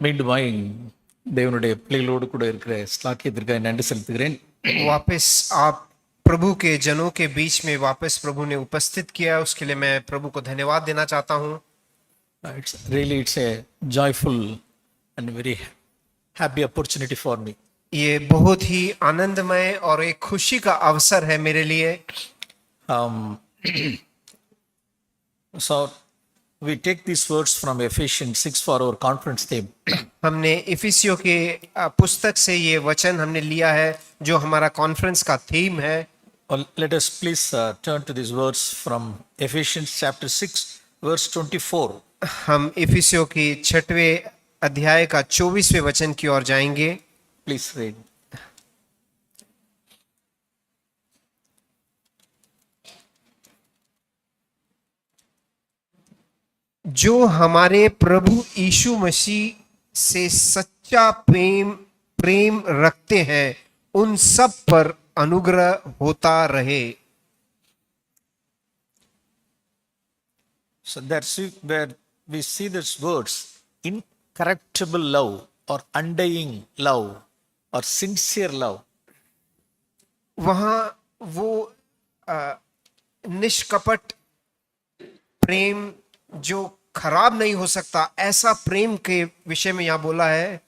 மீண்டுமாய் தேவனுடைய பிள்ளைகளோடு கூட இருக்கிற ஸ்லாக்கியத்திற்காக நன்றி செலுத்துகிறேன். वापस आप प्रभु के जनों के बीच में वापस प्रभु ने उपस्थित किया, उसके लिए मैं प्रभु को धन्यवाद देना चाहता हूँ। It's a joyful and very happy opportunity for me. ये बहुत ही आनंदमय और एक खुशी का अवसर है मेरे लिए। So we take these words from Ephesians 6 for our conference theme. हमने इफिसियों के पुस्तक से ये वचन हमने लिया है जो हमारा कॉन्फ्रेंस का थीम है। Let us please turn to these words from Ephesians chapter 6 verse 24. हम इफिसियों की 6वें अध्याय का 24वें वचन की ओर जाएंगे। Please read. जो हमारे प्रभु यीशु मसीह से सच्चा प्रेम रखते हैं उन सब पर अनुग्रह होता रहे। So that's where we see these words, incorruptible love or undying love or sincere love. वहां वो निष्कपट प्रेम जो खराब नहीं हो सकता, ऐसा प्रेम के विषय में यहां बोला है।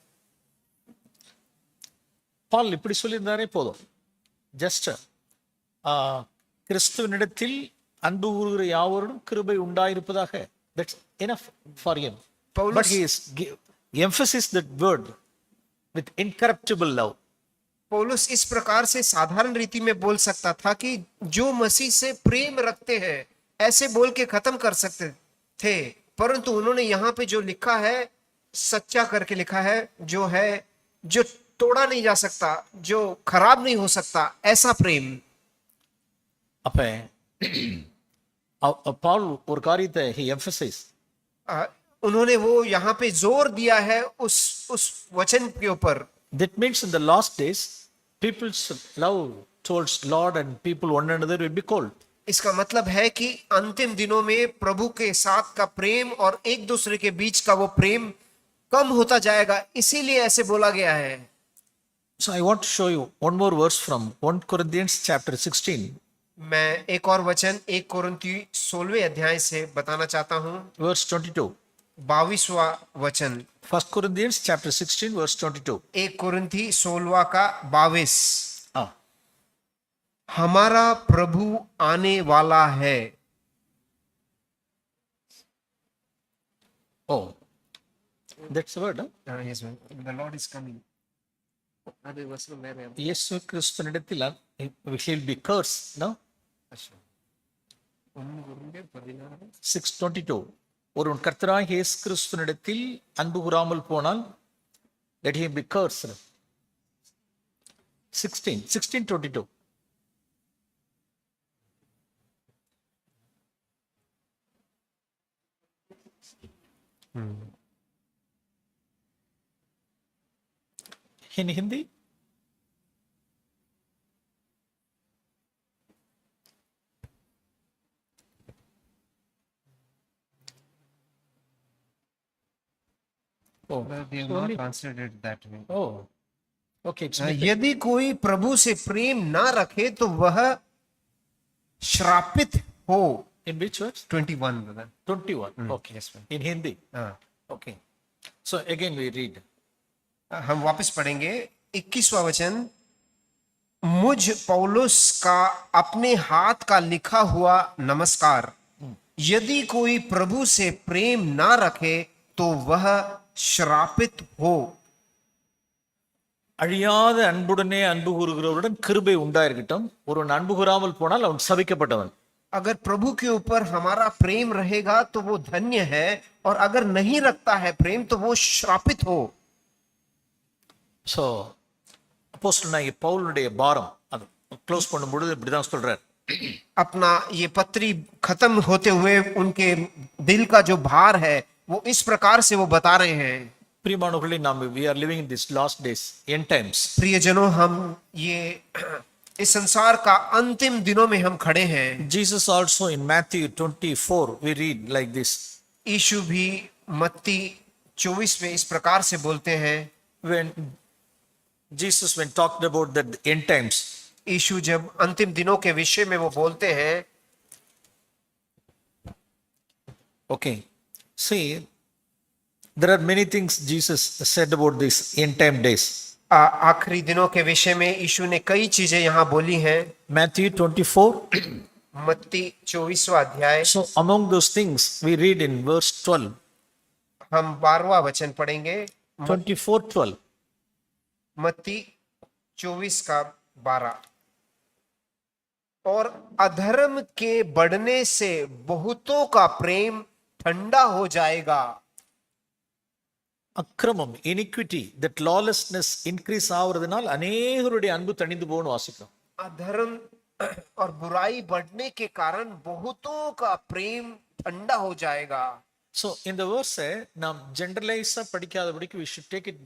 பால் இப்படி சொல்லியிருந்தாரே போதும். ஜஸ்ட் கிறிஸ்துவனிடத்தில் அன்பு கூறுகிற யாவரும் கிருபை உண்டாயிருப்பதாக. That's enough for him. But he is emphasis that word with incorruptible love. पौलुस इस प्रकार से साधारण रीति में बोल सकता था कि जो मसीह से प्रेम रखते हैं, ऐसे बोल के खत्म कर सकते थे, परंतु उन्होंने यहाँ पे जो लिखा है सच्चा करके लिखा है, जो है जो तोड़ा नहीं जा सकता, जो खराब नहीं हो सकता, ऐसा प्रेम। அப்ப பால் ஒரு காரியத்தை he emphasized. उन्होंने वो यहाँ पे जोर दिया है उस वचन के ऊपर। That means in the last days people's love towards Lord and people one another will be cold. इसका मतलब है कि अंतिम दिनों में प्रभु के साथ का प्रेम और एक दूसरे के बीच का वो प्रेम कम होता जाएगा, इसीलिए ऐसे बोला गया है। So I want to show you one more verse from 1 Corinthians chapter 16. मैं एक और वचन 1 कोरिन्थी 16वें अध्याय से बताना चाहता हूं। Verse 22. 22वां वचन 1 Corinthians chapter 16 verse 22. 1 कोरिन्थी 16 का 22। Ah. हमारा प्रभु आने वाला है। Oh, that's the word. Yes, the Lord is coming. இயேசு கிறிஸ்துவினிடத்தில் we shall be cursed, no? 6:22. ஒருவன் கர்த்தராகிய இயேசு கிறிஸ்துவினிடத்தில் அன்பு கூறாமல் போனால் let him be cursed. 16:22. In Hindi? Oh, They have not translated that way. oh, okay. यदि कोई प्रभु से प्रेम ना रखे तो वह श्रापित हो। In which verse? 21 brother. 21. Okay. Yes, ma'am. In Hindi. Okay. So again we read. हम वापस पढ़ेंगे 21वां वचन। मुझ पौलुस का अपने हाथ का लिखा हुआ नमस्कार। यदि कोई प्रभु से प्रेम ना रखे तो वह श्रापित हो। அழியாத அன்புடனே அன்பு கூறுகிறவருடன் கிருபை உண்டாயிருக்கட்டும். ஒருவன் அன்பு கூறாமல் போனால் அவன் சபிக்கப்பட்டவன். अगर प्रभु के ऊपर हमारा प्रेम रहेगा तो वो धन्य है, और अगर नहीं रखता है प्रेम तो वो श्रापित हो। ஸோ அப்போஸ்தலனாகிய பவுலுடைய பாரம் அது க்ளோஸ் பண்ணும்பொழுது இப்படிதான் சொல்றார். अपना ये पत्री खत्म होते हुए उनके दिल का जो भार है वो इस प्रकार से वो बता रहे हैं। பிரியமானவர்களே, நாம் we are living in this last days, end times. प्रियजनों, हम ये इस संसार का अंतिम दिनों में हम खड़े हैं। Jesus also in Matthew 24 we read like this. यीशु भी मत्ती 24 में इस प्रकार से बोलते हैं। when Jesus when talked about the end times, यीशु जब अंतिम दिनों के विषय में वो बोलते हैं, okay, see, there are many things Jesus said about this end time days. आखिरी दिनों के विषय में यीशु ने कई चीजें यहाँ बोली हैं। Matthew 24. मत्ती 24वां अध्याय, So among those things we read in verse 12, हम 12वां वचन पढ़ेंगे। 24:12. मत्ती 24 का 12। और अधर्म के बढ़ने से बहुतों का प्रेम ठंडा हो जाएगा। அக்கிரமம் iniquity that lawlessness increase ஆவறதுனால் அநேகருடைய அன்பு தணிந்து போகும்னு வாசிக்கிறோம். अधर्म और बुराई बढ़ने के कारण बहुतों का प्रेम ठंडा हो जाएगा। So இந்த verse நாம் ஜெனரலைஸா படிக்காதபடிக்கு we should take it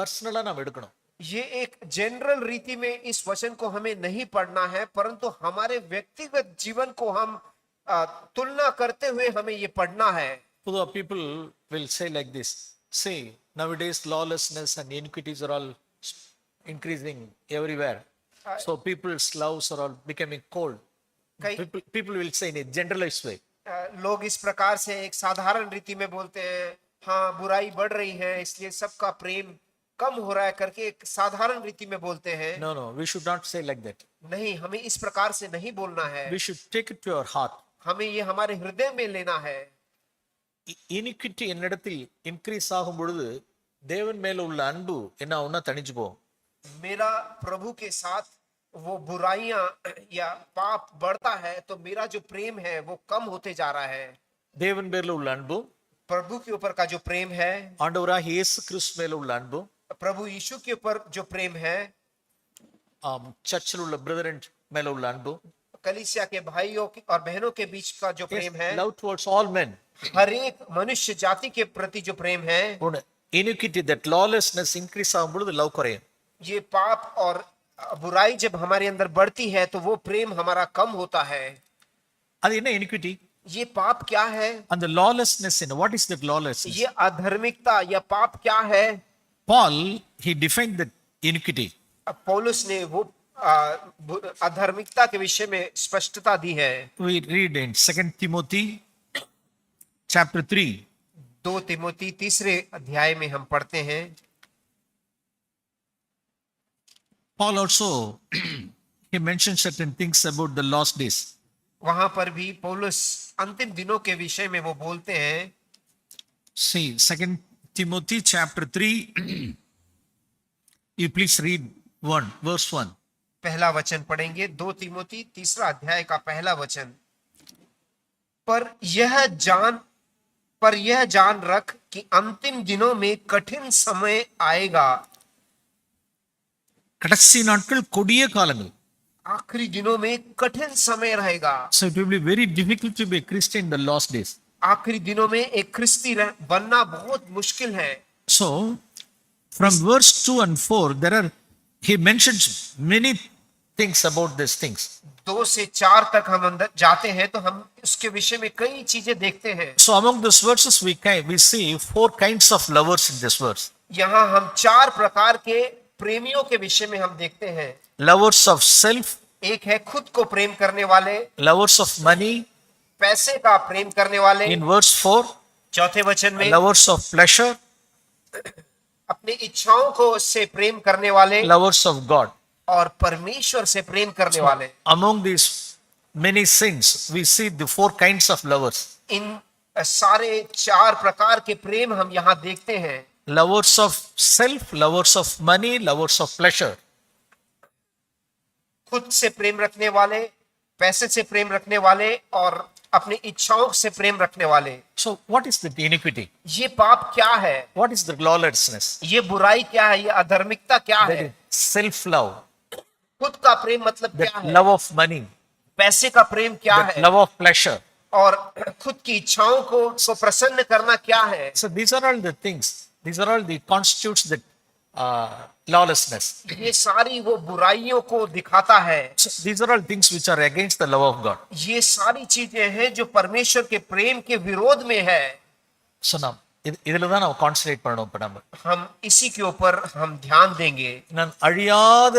personally நாம் எடுக்கணும். ये एक जनरल रीति में इस वचन को हमें नहीं पढ़ना है, परंतु हमारे व्यक्तिगत जीवन को हम तुलना करते हुए हमें ये पढ़ना है। பொதுவா people will say like this, see nowadays lawlessness and iniquities are all increasing everywhere, so people's loves are all becoming cold. People will say in a generalized way. लोग इस प्रकार से एक साधारण रीति में बोलते हैं, हाँ बुराई बढ़ रही है इसलिए सबका प्रेम कम हो रहा है करके एक साधारण रीति में बोलते हैं। No, we should not say like that. नहीं, हमें इस प्रकार से नहीं बोलना है। We should take it to our heart. हमें ये हमारे हृदय में लेना है। iniquity என்னிடத்தில் increase ஆகும் பொழுது தேவன் மேல உள்ள அன்பு என்ன ஆகும்னா தணிஞ்சு போகும். मेरा प्रभु के साथ वो बुराइयां या पाप बढ़ता है तो मेरा जो प्रेम है वो कम होते जा रहा है। தேவன் பேர்ல உள்ள அன்பு, प्रभु के ऊपर का जो प्रेम है, ஆண்டவராகிய இயேசு கிறிஸ்து மேல உள்ள அன்பு, प्रभु यीशु के ऊपर जो प्रेम है, சர்ச்சில் உள்ள பிரதரன் மேல உள்ள அன்பு, कलीसिया के भाइयों और बहनों के बीच का जो प्रेम है, love towards all men, हर एक मनुष्य जाति के प्रति जो प्रेम है, iniquity that lawlessness increase ஆகும் பொழுது love குறையும். ये पाप और बुराई जब हमारे अंदर बढ़ती है तो वो प्रेम हमारा कम होता है। அது என்ன iniquity? ये पाप क्या है? And the lawlessness in what is that lawlessness? ये अधर्मिकता या पाप क्या है? Paul he defined the iniquity. पौलुस ने वो अधर्मिकता के विषय में स्पष्टता दी है। We read in 2 Timothy chapter 3. 2 Timothy 3 अध्याय में हम पढ़ते हैं। Paul also he mentioned certain things about the last days. वहां पर भी पौलुस अंतिम दिनों के विषय में वो बोलते हैं। See 2 Timothy chapter 3. You please read verse 1. पहला वचन पढ़ेंगे। 2 तिमोथी 3 अध्याय का पहला वचन। पर यह जान रख कि अंतिम दिनों में कठिन समय आएगा। கடைசி நாட்கள் கொடிய காலங்கள். आखिरी दिनों में कठिन समय रहेगा। So it will be very difficult to be a Christian in the last days. आखिरी दिनों में एक ख्रिस्ती बनना बहुत मुश्किल है। So from verse 2 and 4 he mentions many things about these things. 2 से 4 तक हम अंदर जाते हैं तो हम उसके विषय में कई चीजें देखते हैं। So among these verses we see 4 kinds of lovers in this verse. यहाँ हम 4 प्रकार के प्रेमियों के विषय में हम देखते हैं। Lovers of self, एक है खुद को प्रेम करने वाले, lovers of money, पैसे का प्रेम करने वाले, in verse 4, चौथे वचन में lovers of pleasure, अपनी इच्छाओं को से प्रेम करने वाले, lovers of God. और परमेश्वर से प्रेम करने वाले। Among these many sins we see the 4 kinds of lovers. इन सारे 4 प्रकार के प्रेम हम यहाँ देखते हैं। Lovers of self, lovers of money, lovers of pleasure. खुद से प्रेम रखने वाले, पैसे से प्रेम रखने वाले और अपनी इच्छाओं से प्रेम रखने वाले। So what is the iniquity? ये पाप क्या है? What is the lawlessness? ये बुराई क्या है? ये अधर्मिकता क्या है? Self love, खुद का प्रेम मतलब the क्या है? love of money, पैसे का प्रेम क्या the है? love of pleasure. और खुद की इच्छाओं को प्रसन्न करना क्या है? So these are all the things. These are all the constitutes the lawlessness. ये सारी वो बुराइयों को दिखाता है। So these are all things which are against the love of God. ये सारी चीजें हैं जो परमेश्वर के प्रेम के विरोध में है। So now இதுல தான் நம்ம கான்சன்ட்ரேட் பண்ணணும். இப்ப நம்ம हम इसी के ऊपर हम ध्यान देंगे। நான் அழியாத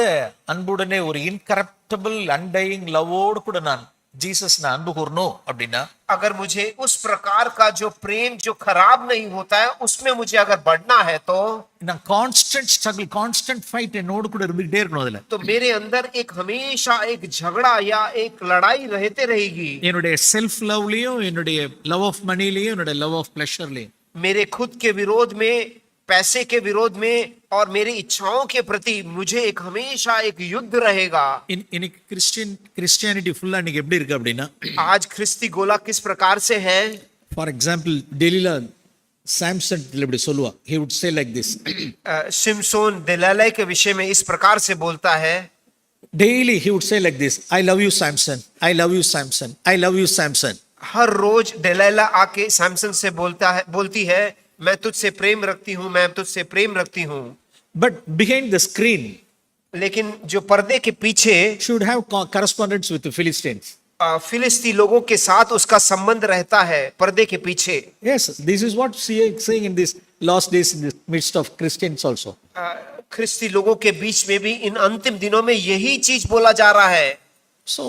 அன்புடனே ஒரு இன்கரப்டபிள் அன்டையிங் லவோடு கூட நான் ஜீசஸ் நான் அன்பு கூறணும் அப்படின்னா अगर मुझे उस प्रकार का जो प्रेम जो खराब नहीं होता है उसमें मुझे अगर बढ़ना है तो நான் கான்ஸ்டன்ட் ஸ்ட்ரகிள் கான்ஸ்டன்ட் ஃபைட் என்னோடு கூட இருந்துகிட்டே இருக்கணும். அதுல मेरे अंदर एक हमेशा एक झगड़ा या एक लड़ाई रहते रहेगी। என்னுடைய செல்ஃப் லவ்லயும் என்னுடைய லவ் ஆஃப் மணிலையும் என்னுடைய லவ் ஆஃப் பிளஷர்லயும் मेरे खुद के विरोध में, पैसे के विरोध में और मेरी इच्छाओं के प्रति मुझे एक हमेशा एक युद्ध रहेगा। இன்னைக்கு கிறிஸ்டியானிட்டி ஃபுல்லா இன்னைக்கு எப்படி இருக்கு அப்படின்னா आज ख्रिस्ती गोला किस प्रकार से है? ஃபார் எக்ஸாம்பிள் டெலிலா சாம்சன் இப்படி சொல்லுவா he would say like this Samson दिलालै के विषय में इस प्रकार से बोलता है। daily he would say like this I love you Samson, I love you Samson, I love you Samson. हर रोज डेलाइला आके सैमसन से बोलती है मैं तुझसे प्रेम रखती हूँ, मैं तुझसे प्रेम रखती हूँ। But behind the screen लेकिन जो पर्दे के पीछे she would have correspondence with the Philistines. फिलिस्ती लोगों के साथ उसका संबंध रहता है पर्दे के पीछे। Yes, this is what seeing in this last days in the midst of Christians also. ख्रिस्ती लोगों के बीच में भी इन अंतिम दिनों में यही चीज बोला जा रहा है। So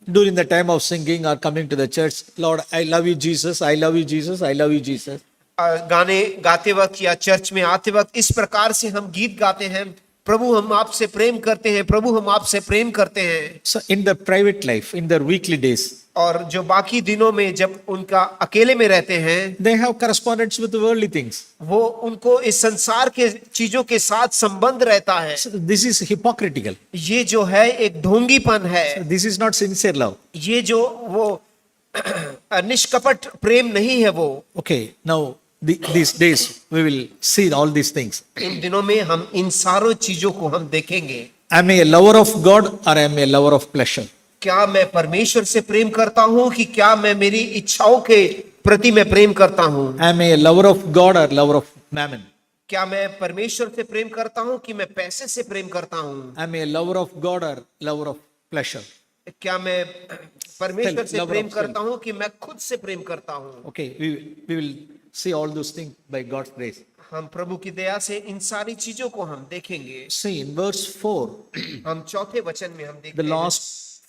during the time of singing or coming to the church, Lord, I love you Jesus, I love you Jesus, I love you Jesus. गाने गाते वक्त या चर्च में आते वक्त इस प्रकार से हम गीत गाते हैं, प्रभु हम आपसे प्रेम करते हैं, प्रभु हम आपसे प्रेम करते हैं। So in their private life, in their weekly days, और जो बाकी दिनों में जब उनका अकेले में रहते हैं they have correspondence with the worldly things. वो उनको इस संसार के चीजों के साथ संबंध रहता है। So this is hypocritical. ये जो है एक ढोंगीपन है। This is not sincere love. ये जो वो निष्कपट प्रेम नहीं है वो। Okay, now these days we will see all these things. इन दिनों में हम इन सारों चीजों को हम देखेंगे। Am I a lover of God or am I a lover of pleasure? क्या मैं परमेश्वर से प्रेम करता हूँ कि क्या मैं मेरी इच्छाओं के प्रति मैं प्रेम करता हूँ? Am I a lover of God or lover of mammon? क्या मैं परमेश्वर से प्रेम करता हूँ कि मैं पैसे से प्रेम करता हूँ? Am I a lover of God or lover of pleasure? क्या मैं परमेश्वर से Lover प्रेम of self. करता हूँ कि मैं खुद से प्रेम करता हूँ? Okay, we will see all those things by God's grace. हम प्रभु की दया से इन सारी चीजों को हम देखेंगे। See in verse 4, हम चौथे वचन में हम देखते the last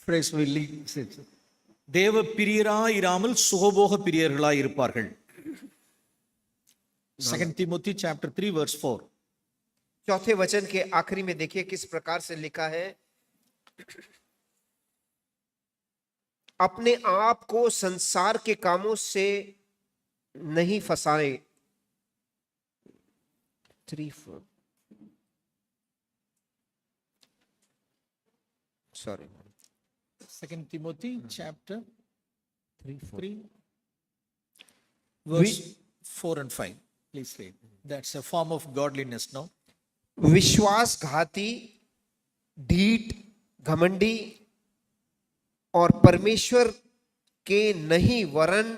phrase will lead. தேவ பிரியராய் இராமல் சுகபோக பிரியர்களாய் இருப்பார்கள். 2 Timothy chapter 3 verse 4. चौथे वचन के आखिरी में देखिए किस प्रकार से लिखा है, अपने आप को संसार के कामों से नहीं फंसाए। 3-4 sorry 2 Timothy chapter 3 verse 4 and 5. Please read. That's a form of godliness, no? विश्वासघाती, ढीठ, घमंडी और परमेश्वर के नहीं वरन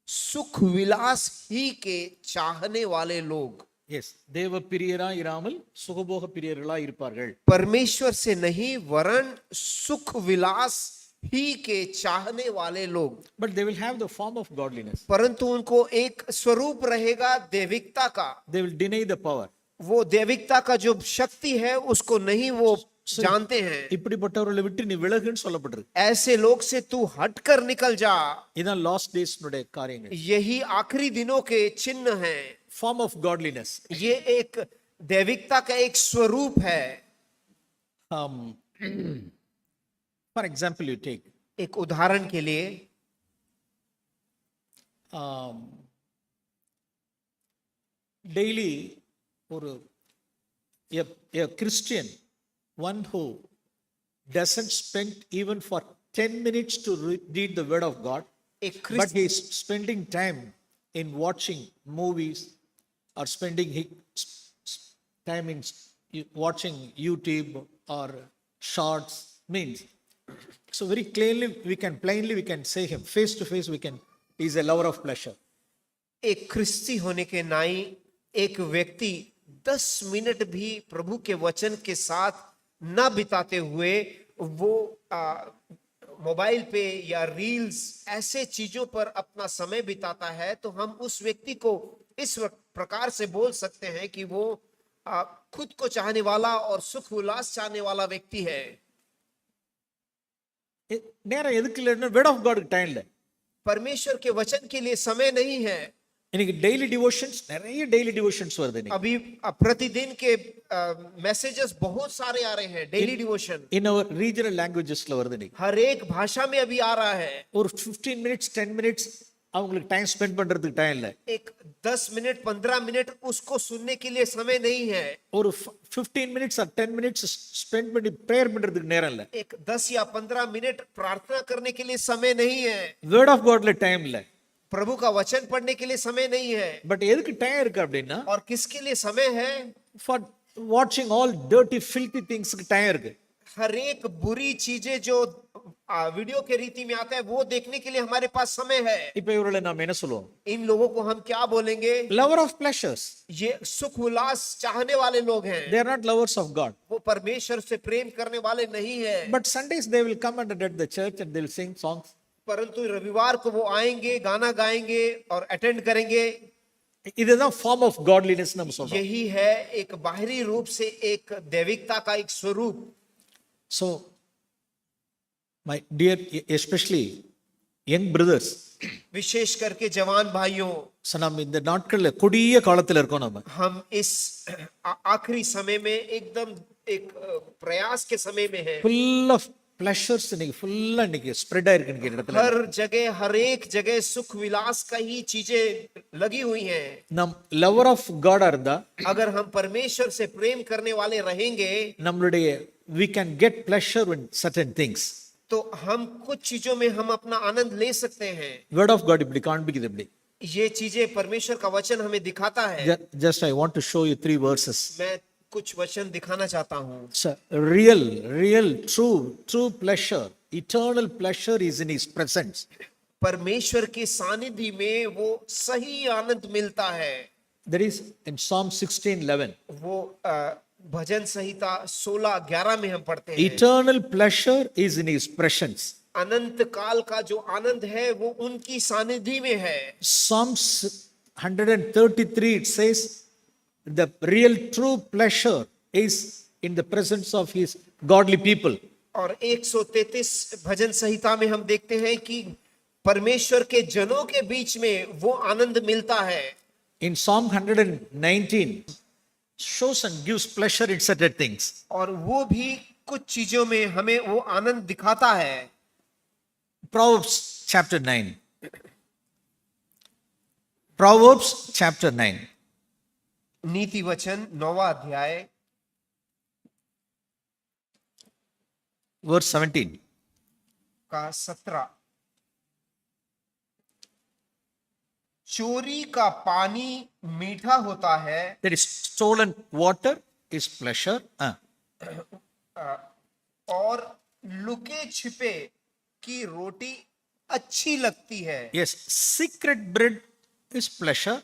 सुख विलास ही के चाहने वाले लोग। Yes, தேவ பிரியராய் இராமல் சுகபோக பிரியர்களாய் இருப்பார்கள். परमेश्वर से नहीं वरन सुख विलास ही के चाहने वाले लोग। But they will have the form of godliness. परंतु उनको एक स्वरूप रहेगा दैविकता का। They will deny the power. वो दैविकता का जो शक्ति है उसको नहीं वो जानते हैं। இப்படிப்பட்டவர்களை விட்டு நீ விலகுன்னு சொல்லப்பட்டிருக்கு. ऐसे लोग से तू हटकर निकल जा। இதான் லாஸ்ட் டேஸ்னுடைய காரியங்கள். यही आखिरी दिनों के चिन्ह हैं। Form of godliness. ये एक दैविकता का एक स्वरूप है। For example, you take एक उदाहरण के लिए daily ஒரு a Christian, one who doesn't spend even for 10 minutes to read the word of God, एक but he is spending time in watching movies or spending time in watching YouTube or shorts means. So very clearly we can say him face to face, he is a lover of pleasure. एक ख्रिस्ती होने के नाई एक व्यक्ति 10 minute भी प्रभु के वचन के साथ न बिताते हुए वो मोबाइल पे या रील्स ऐसे चीजों पर अपना समय बिताता है, तो हम उस व्यक्ति को इस प्रकार से बोल सकते हैं कि वो खुद को चाहने वाला और सुख उल्लास चाहने वाला व्यक्ति है। நேரம் எதுக்கு இல்லைன்னா வேர்ட் ஆஃப் காடுக்கு டைம் இல்லை. परमेश्वर के वचन के लिए समय नहीं है। இன்னைக்கு டெய்லி டிவோஷன்ஸ், நிறைய டெய்லி டிவோஷன்ஸ் வருது இன்னைக்கு. अभी प्रतिदिन के मैसेजेस बहुत सारे आ रहे हैं, डेली डिवोशन இன் அவர் ரீஜனல் லாங்குவேஜஸ்ல வருது இன்னைக்கு. हर एक भाषा में अभी आ रहा है। ஒரு 15 மினிட்ஸ் 10 மினிட்ஸ் அவங்களுக்கு டைம் ஸ்பெண்ட் பண்றதுக்கு டைம் இல்லை. एक 10 मिनट 15 मिनट उसको सुनने के लिए समय नहीं है। ஒரு 15 மினிட்ஸ் ஆர் 10 மினிட்ஸ் ஸ்பெண்ட் பண்ணி ப்ரேயர் பண்றதுக்கு நேரம் இல்லை. एक 10 या 15 मिनट प्रार्थना करने के लिए समय नहीं है। வேர்ட் ஆஃப் காட்ல டைம் இல்லை. प्रभु का वचन पढ़ने के लिए समय नहीं है। பட் எதுக்கு டைம் இருக்கு அப்படின்னா, और किसके लिए समय है? ஃபார் வாட்சிங் ஆல் டர்ட்டி ஃபில்த்தி திங்ஸ்க்கு டைம் இருக்கு. हर एक बुरी चीजें जो वीडियो के रीति में आता है वो देखने के लिए हमारे पास समय है। இப்போ இவர்களை நாம் என்ன சொல்லுவோம்? इन लोगों को हम क्या बोलेंगे? Lover of pleasures. ये सुख उल्लास चाहने वाले लोग हैं। They are not lovers of God. वो परमेश्वर से प्रेम करने वाले नहीं है। But Sundays they will come and attend the church and they will sing songs. परंतु रविवार को वो आएंगे, गाना गाएंगे और अटेंड करेंगे। இதுதான் ஃபார்ம் ஆஃப் காட்லினஸ் நம்ம சொல்றோம். यही है एक बाहरी रूप से एक दैविकता का एक स्वरूप। So my dear, especially young brothers, विशेष करके जवान भाइयों, நம்ம இந்த நாட்கள்ல கொடிய காலத்துல இருக்கோம். நம்ம हम इस आखिरी समय में एकदम एक प्रयास के समय में है। full of pleasures இன்னைக்கு ஃபுல்லா இன்னைக்கு ஸ்ப்ரெட் ஆயிருக்கு இன்னைக்கு இடத்துல. हर जगह हर एक जगह सुख विलास का ही चीजें लगी हुई हैं। நம் லவர் ஆஃப் காடா இருந்தா, अगर हम परमेश्वर से प्रेम करने वाले रहेंगे, நம்மளுடைய we can get pleasure in certain things. तो हम कुछ चीजों में हम अपना आनंद ले सकते हैं। வேர்ட் ஆஃப் காட் இப்படி காண்பிக்குது. இப்படி ये चीजें परमेश्वर का वचन हमें दिखाता है। just I want to show you 3 verses. मैं कुछ वचन दिखाना चाहता हूँ। So, real true pleasure, eternal pleasure is in his presence. परमेश्वर के सानिध्य में वो सही आनंद मिलता है। There is in Psalm 16:11. वो भजन संहिता 16:11 में हम पढ़ते हैं, Eternal pleasure is in his presence. अनंत काल का जो आनंद है वो उनकी सानिध्य में है। Psalms 133 it says the real true pleasure is in the presence of his godly people. और 133 भजन संहिता में हम देखते हैं कि परमेश्वर के जनों के बीच में वो आनंद मिलता है। In Psalm 119 shows and gives pleasure in certain things. और वो भी कुछ चीजों में हमें वो आनंद दिखाता है। Proverbs chapter 9. Proverbs chapter 9. नीति वचन 9वां अध्याय verse 17. का 17। चोरी का पानी मीठा होता है, There is stolen water is pleasure. और लुके छिपे की रोटी अच्छी लगती है। Yes, secret bread is pleasure.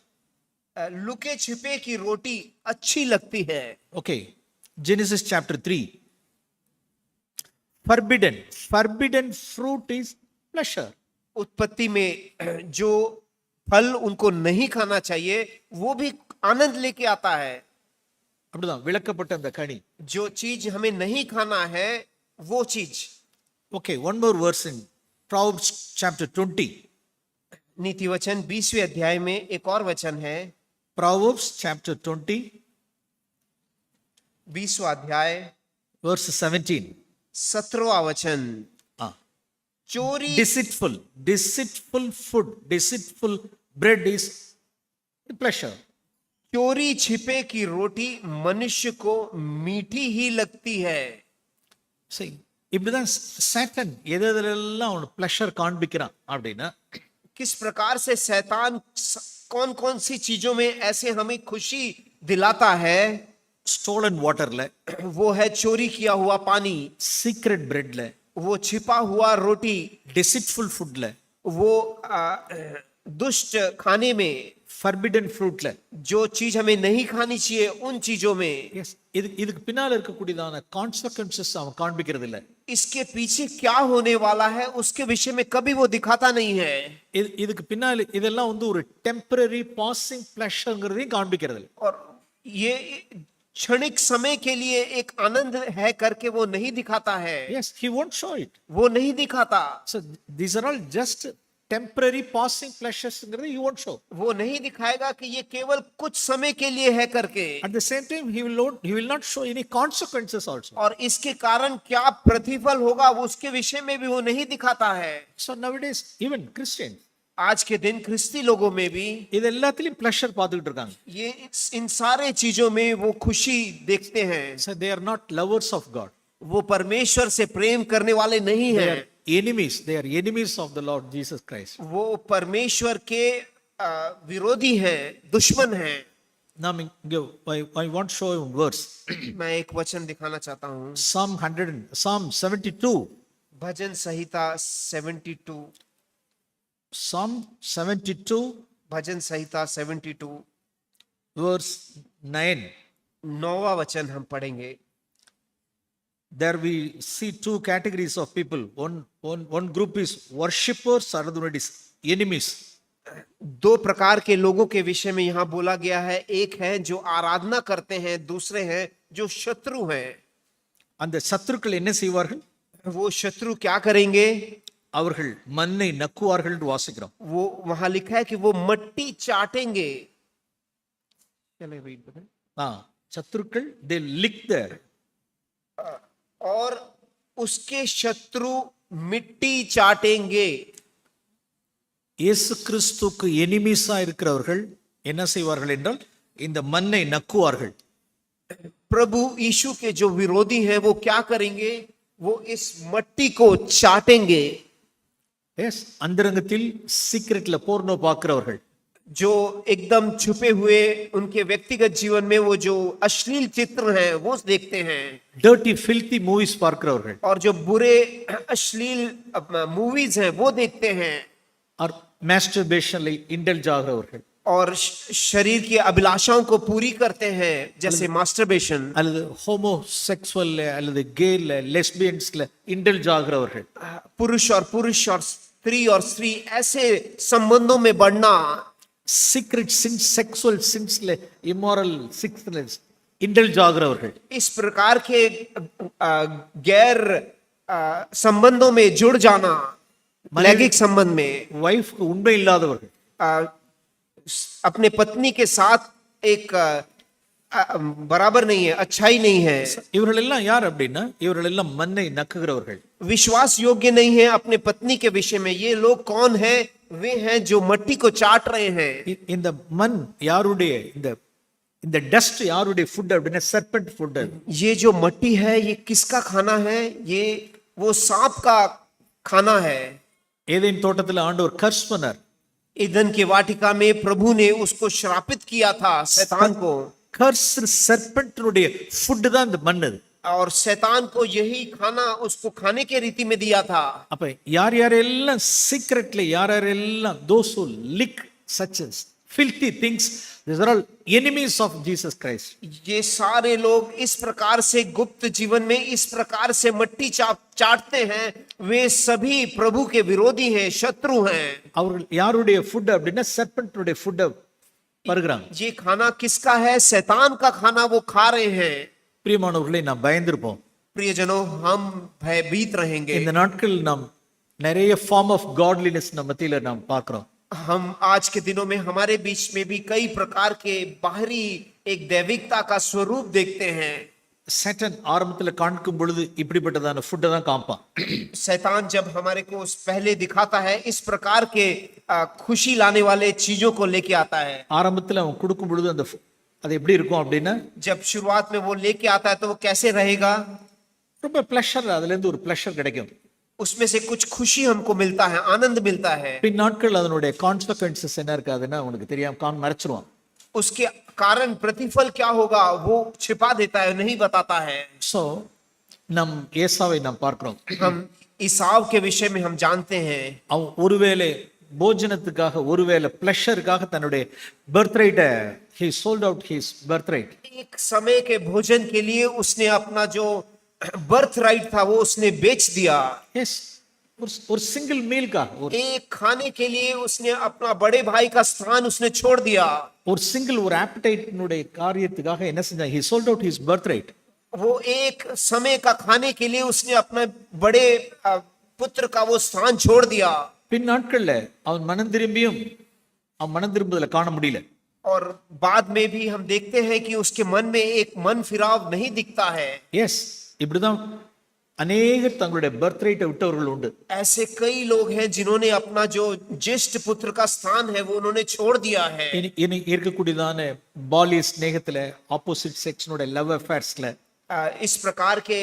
लुके छिपे की रोटी अच्छी लगती है। Okay, Genesis chapter 3. Forbidden fruit is pleasure. उत्पत्ति में जो फल उनको नहीं खाना चाहिए वो भी आनंद लेके आता है। அப்படிதான் விளக்கப்பட்ட அந்த கனி. जो चीज हमें नहीं खाना है वो चीज। Okay, one more verse in Proverbs chapter 20. नीति वचन 20वें अध्याय में एक और वचन है। Proverbs chapter 20 20वां अध्याय verse 17. 17वां वचन। चोरी Deceitful food, deceitful bread is pleasure. चोरी छिपे की रोटी मनुष्य को मीठी ही लगती है। See, இப்படிதான் சாட்டன் எதெல்லாம் அவன் pleasure காண்பிக்கிறான் அப்படின்னா, किस प्रकार से शैतान कौन कौन सी चीजों में ऐसे हमें खुशी दिलाता है। stolen waterல, वो है चोरी किया हुआ पानी, secret breadல, वो छिपा हुआ रोटी, deceitful foodல, वो दुष्ट खाने में, forbidden fruitல. जो चीज हमें नहीं खानी चाहिए उन चीजों में। Yes, இதுக்கு பின்னால இருக்கக்கூடியதான consequences அவன் காண்பிக்கிறது இல்ல. इसके पीछे क्या होने वाला है उसके विषय में कभी वो दिखाता नहीं है। இதுக்கு பின்னால இதெல்லாம் வந்து ஒரு டெம்பரரி பாசிங் பிளஷர்ங்கிறதையும் காண்பிக்கிறது. और ये क्षणिक समय के लिए एक आनंद है करके वो नहीं दिखाता है, Yes, he won't show it. वो नहीं दिखाता, So these are all just temporary passing pleasuresங்கிறது he won't show. वो नहीं दिखाएगा कि ये केवल कुछ समय के लिए है करके। At the same time, he will not show any consequences also. और इसके कारण क्या प्रतिफल होगा वो उसके विषय में भी वो नहीं दिखाता है। So nowadays, even Christians, आज के दिन ख्रिस्ती लोगों में भी இது எல்லாத்திலும் pleasure பார்த்துக்கிட்டு இருக்காங்க. ये इन सारे चीजों में वो खुशी देखते हैं। So they are not lovers of God. वो परमेश्वर से प्रेम करने वाले नहीं They हैं, are enemies. They are enemies of the Lord Jesus Christ. वो परमेश्वर के विरोधी हैं, दुश्मन हैं। நாம் இங்கே I want to show you verse. मैं एक वचन दिखाना चाहता हूँ, Psalm 72. भजन संहिता 72, Psalm 72 भजन संहिता 72 verse 9. 9वां वचन हम पढ़ेंगे। There we see two categories of people. One group is worshippers, another one is enemies. दो प्रकार के लोगों के विषय में यहाँ बोला गया है, एक है जो आराधना करते हैं, दूसरे हैं जो शत्रु हैं। அந்த சத்துருக்கள் என்ன செய்வார்கள்? वो शत्रु क्या करेंगे? அவர்கள் மண்ணை நக்குவார்கள் என்று வாசிக்கிறோம். वो वहां लिखा है कि वो मट्टी चाटेंगे। சத்துருக்கள் they lick there. और उसके शत्रु मिट्टी चाटेंगे। இயேசு கிறிஸ்துவுக்கு எனிமீஸா இருக்கிறவர்கள் என்ன செய்வார்கள் என்றால் இந்த மண்ணை நக்குவார்கள். प्रभु यीशु के जो विरोधी हैं वो क्या करेंगे? वो इस मट्टी को चाटेंगे। எஸ், அந்தரங்கத்தில் சீக்ரெட்ல போர்னோ பார்க்கிறவர்கள், जो एकदम छुपे हुए उनके व्यक्तिगत जीवन में वो जो अश्लील चित्र हैं वो देखते हैं, டர்ட்டி ஃபில்த்தி மூவிஸ் பார்க்கிறவர்கள், और जो बुरे अश्लील मूवीज हैं वो देखते हैं, ஆர் மாஸ்டர்பேஷன்ல இண்டல்ஜ் ஆகிறவர்கள், और शरीर की अभिलाषाओं को पूरी करते हैं जैसे मास्टरबेशन, அல்லது ஹோமோசெக்சுவல் அல்லது கேல லெஸ்பியன்ஸ்ல இண்டல்ஜ் ஆகிறவர்கள், पुरुष और स्त्री और स्त्री ऐसे संबंधों में बढ़ना, சீக்ரெட் சின்ஸ் செக்சுவல் சின்ஸ்ல இம்மாரல் சிக்ஸ்ல இண்டல்ஜ் ஆகிறவர்கள், इस प्रकार के गैर संबंधों में जुड़ जाना, लैंगिक संबंध में, வைஃப்க்கு உண்மை இல்லாதவர்கள், अपने पत्नी के साथ एक बराबर नहीं है, अच्छाई नहीं है, இவர்கள் எல்லாம் யார் அப்படின்னா இவர்கள் எல்லாம் மண்ணை நக்குகிறவர்கள். विश्वास योग्य नहीं है अपने पत्नी के विषय में। ये लोग कौन हैं? वे हैं जो मट्टी को चाट रहे हैं। இந்த மண் யாருடைய, இந்த டஸ்ட் யாருடைய ஃபுட் அப்படின்னா சர்பென்ட் ஃபுட். ये जो मट्टी है ये किसका खाना है? ये वो सांप का खाना है। ஏதேன் தோட்டத்தில் ஆண்டவர் கர்ஸ் பண்ணார். ईदन की वाटिका में प्रभु ने उसको श्रापित किया था, शैतान को, கர்ஸ் சர்பென்ட்னுடைய ஃபுட் தான் இந்த மண். और शैतान को यही खाना उसको खाने के रीति में दिया था। அப்ப யார் யாரெல்லாம் சீக்ரெட்ல யார் யாரெல்லாம் those who lick such as filthy things, these are all enemies of Jesus Christ. ये सारे लोग इस प्रकार से गुप्त जीवन में इस प्रकार से मट्टी चाटते हैं, वे सभी प्रभु के विरोधी हैं, शत्रु हैं। அவர்கள் யாருடைய ஃபுட் அப்படின்னா சர்பென்ட்னுடைய ஃபுட் பருகிறாங்க. ये खाना किसका है? शैतान का खाना वो खा रहे हैं। பிரியமானவர்களை நாம் பயந்திருப்போம். प्रियजनों, हम भयभीत रहेंगे। இந்த நாட்கள் நாம் நிறைய ஃபார்ம் ஆஃப் காட்லினஸ் நம்ம மத்தியில நாம் பார்க்கிறோம். हम आज के दिनों में हमारे बीच में भी कई प्रकार के बाहरी एक दैविकता का स्वरूप देखते हैं। சட்டன் ஆரம்பத்துல காண்கும் பொழுது இப்படிப்பட்டதான ஃபுட்டை தான் காப்பான். शैतान जब हमारे को पहले दिखाता है इस प्रकार के खुशी लाने वाले चीजों को लेके आता है। ஆரம்பத்துல அவன் கொடுக்கும் பொழுது அந்த அது எப்படி இருக்கும் அப்படின்னா, जब शुरुआत में वो लेके आता है तो वो कैसे रहेगा? ரொம்ப பிளஷர், அதுல இருந்து ஒரு பிளஷர் கிடைக்கும். उसमें से कुछ खुशी हमको मिलता है, आनंद मिलता है। பின் நாட்கள் அதனுடைய கான்சிக்வென்சஸ் என்ன இருக்காதுன்னா உனக்கு தெரியாம மறைச்சிருவான். उसके कारण प्रतिफल क्या होगा वो छिपा देता है, नहीं बताता है। சோ நம் ஏசாவை நாம் பார்க்கிறோம். हम ईसाव के विषय में हम जानते हैं, அவன் ஒருவேளை போஜனத்துக்காக ஒருவேளை பிளஷருக்காக தன்னுடைய பர்த்ரைட்டை he sold out his birthright. एक समय के भोजन के लिए उसने अपना जो बर्थ राइट था वो उसने बेच दिया। Yes, और सिंगल मील का एक खाने के लिए उसने अपना बड़े भाई का स्थान उसने छोड़ दिया। ஒரு சிங்கிள் ஒரு ஆப்படைட்டினுடைய காரியத்துக்காக என்ன செஞ்சா he sold out his birthright. वो एक समय का खाने के लिए उसने अपने बड़े पुत्र का वो स्थान छोड़ दिया। பின் நாட்கள்ல அவன் மனம் திரும்பியும் அவன் மனம் திரும்புதல காண முடியல. और बाद में भी हम देखते हैं कि उसके मन में एक मन फिराव नहीं दिखता है। எஸ் இப்படிதான் அநேகர் தங்களுடைய பர்த்ரைட்டை விட்டவர்கள் உண்டு. ऐसे कई लोग हैं जिन्होंने अपना जो ज्येष्ठ पुत्र का स्थान है वो उन्होंने छोड़ दिया है। இனி இருக்கக்கூடியதான பாலிய ஸ்நேகத்துல ஆப்போசிட் செக்ஸ்னுடைய லவ் அஃபேர்ஸ்ல इस प्रकार के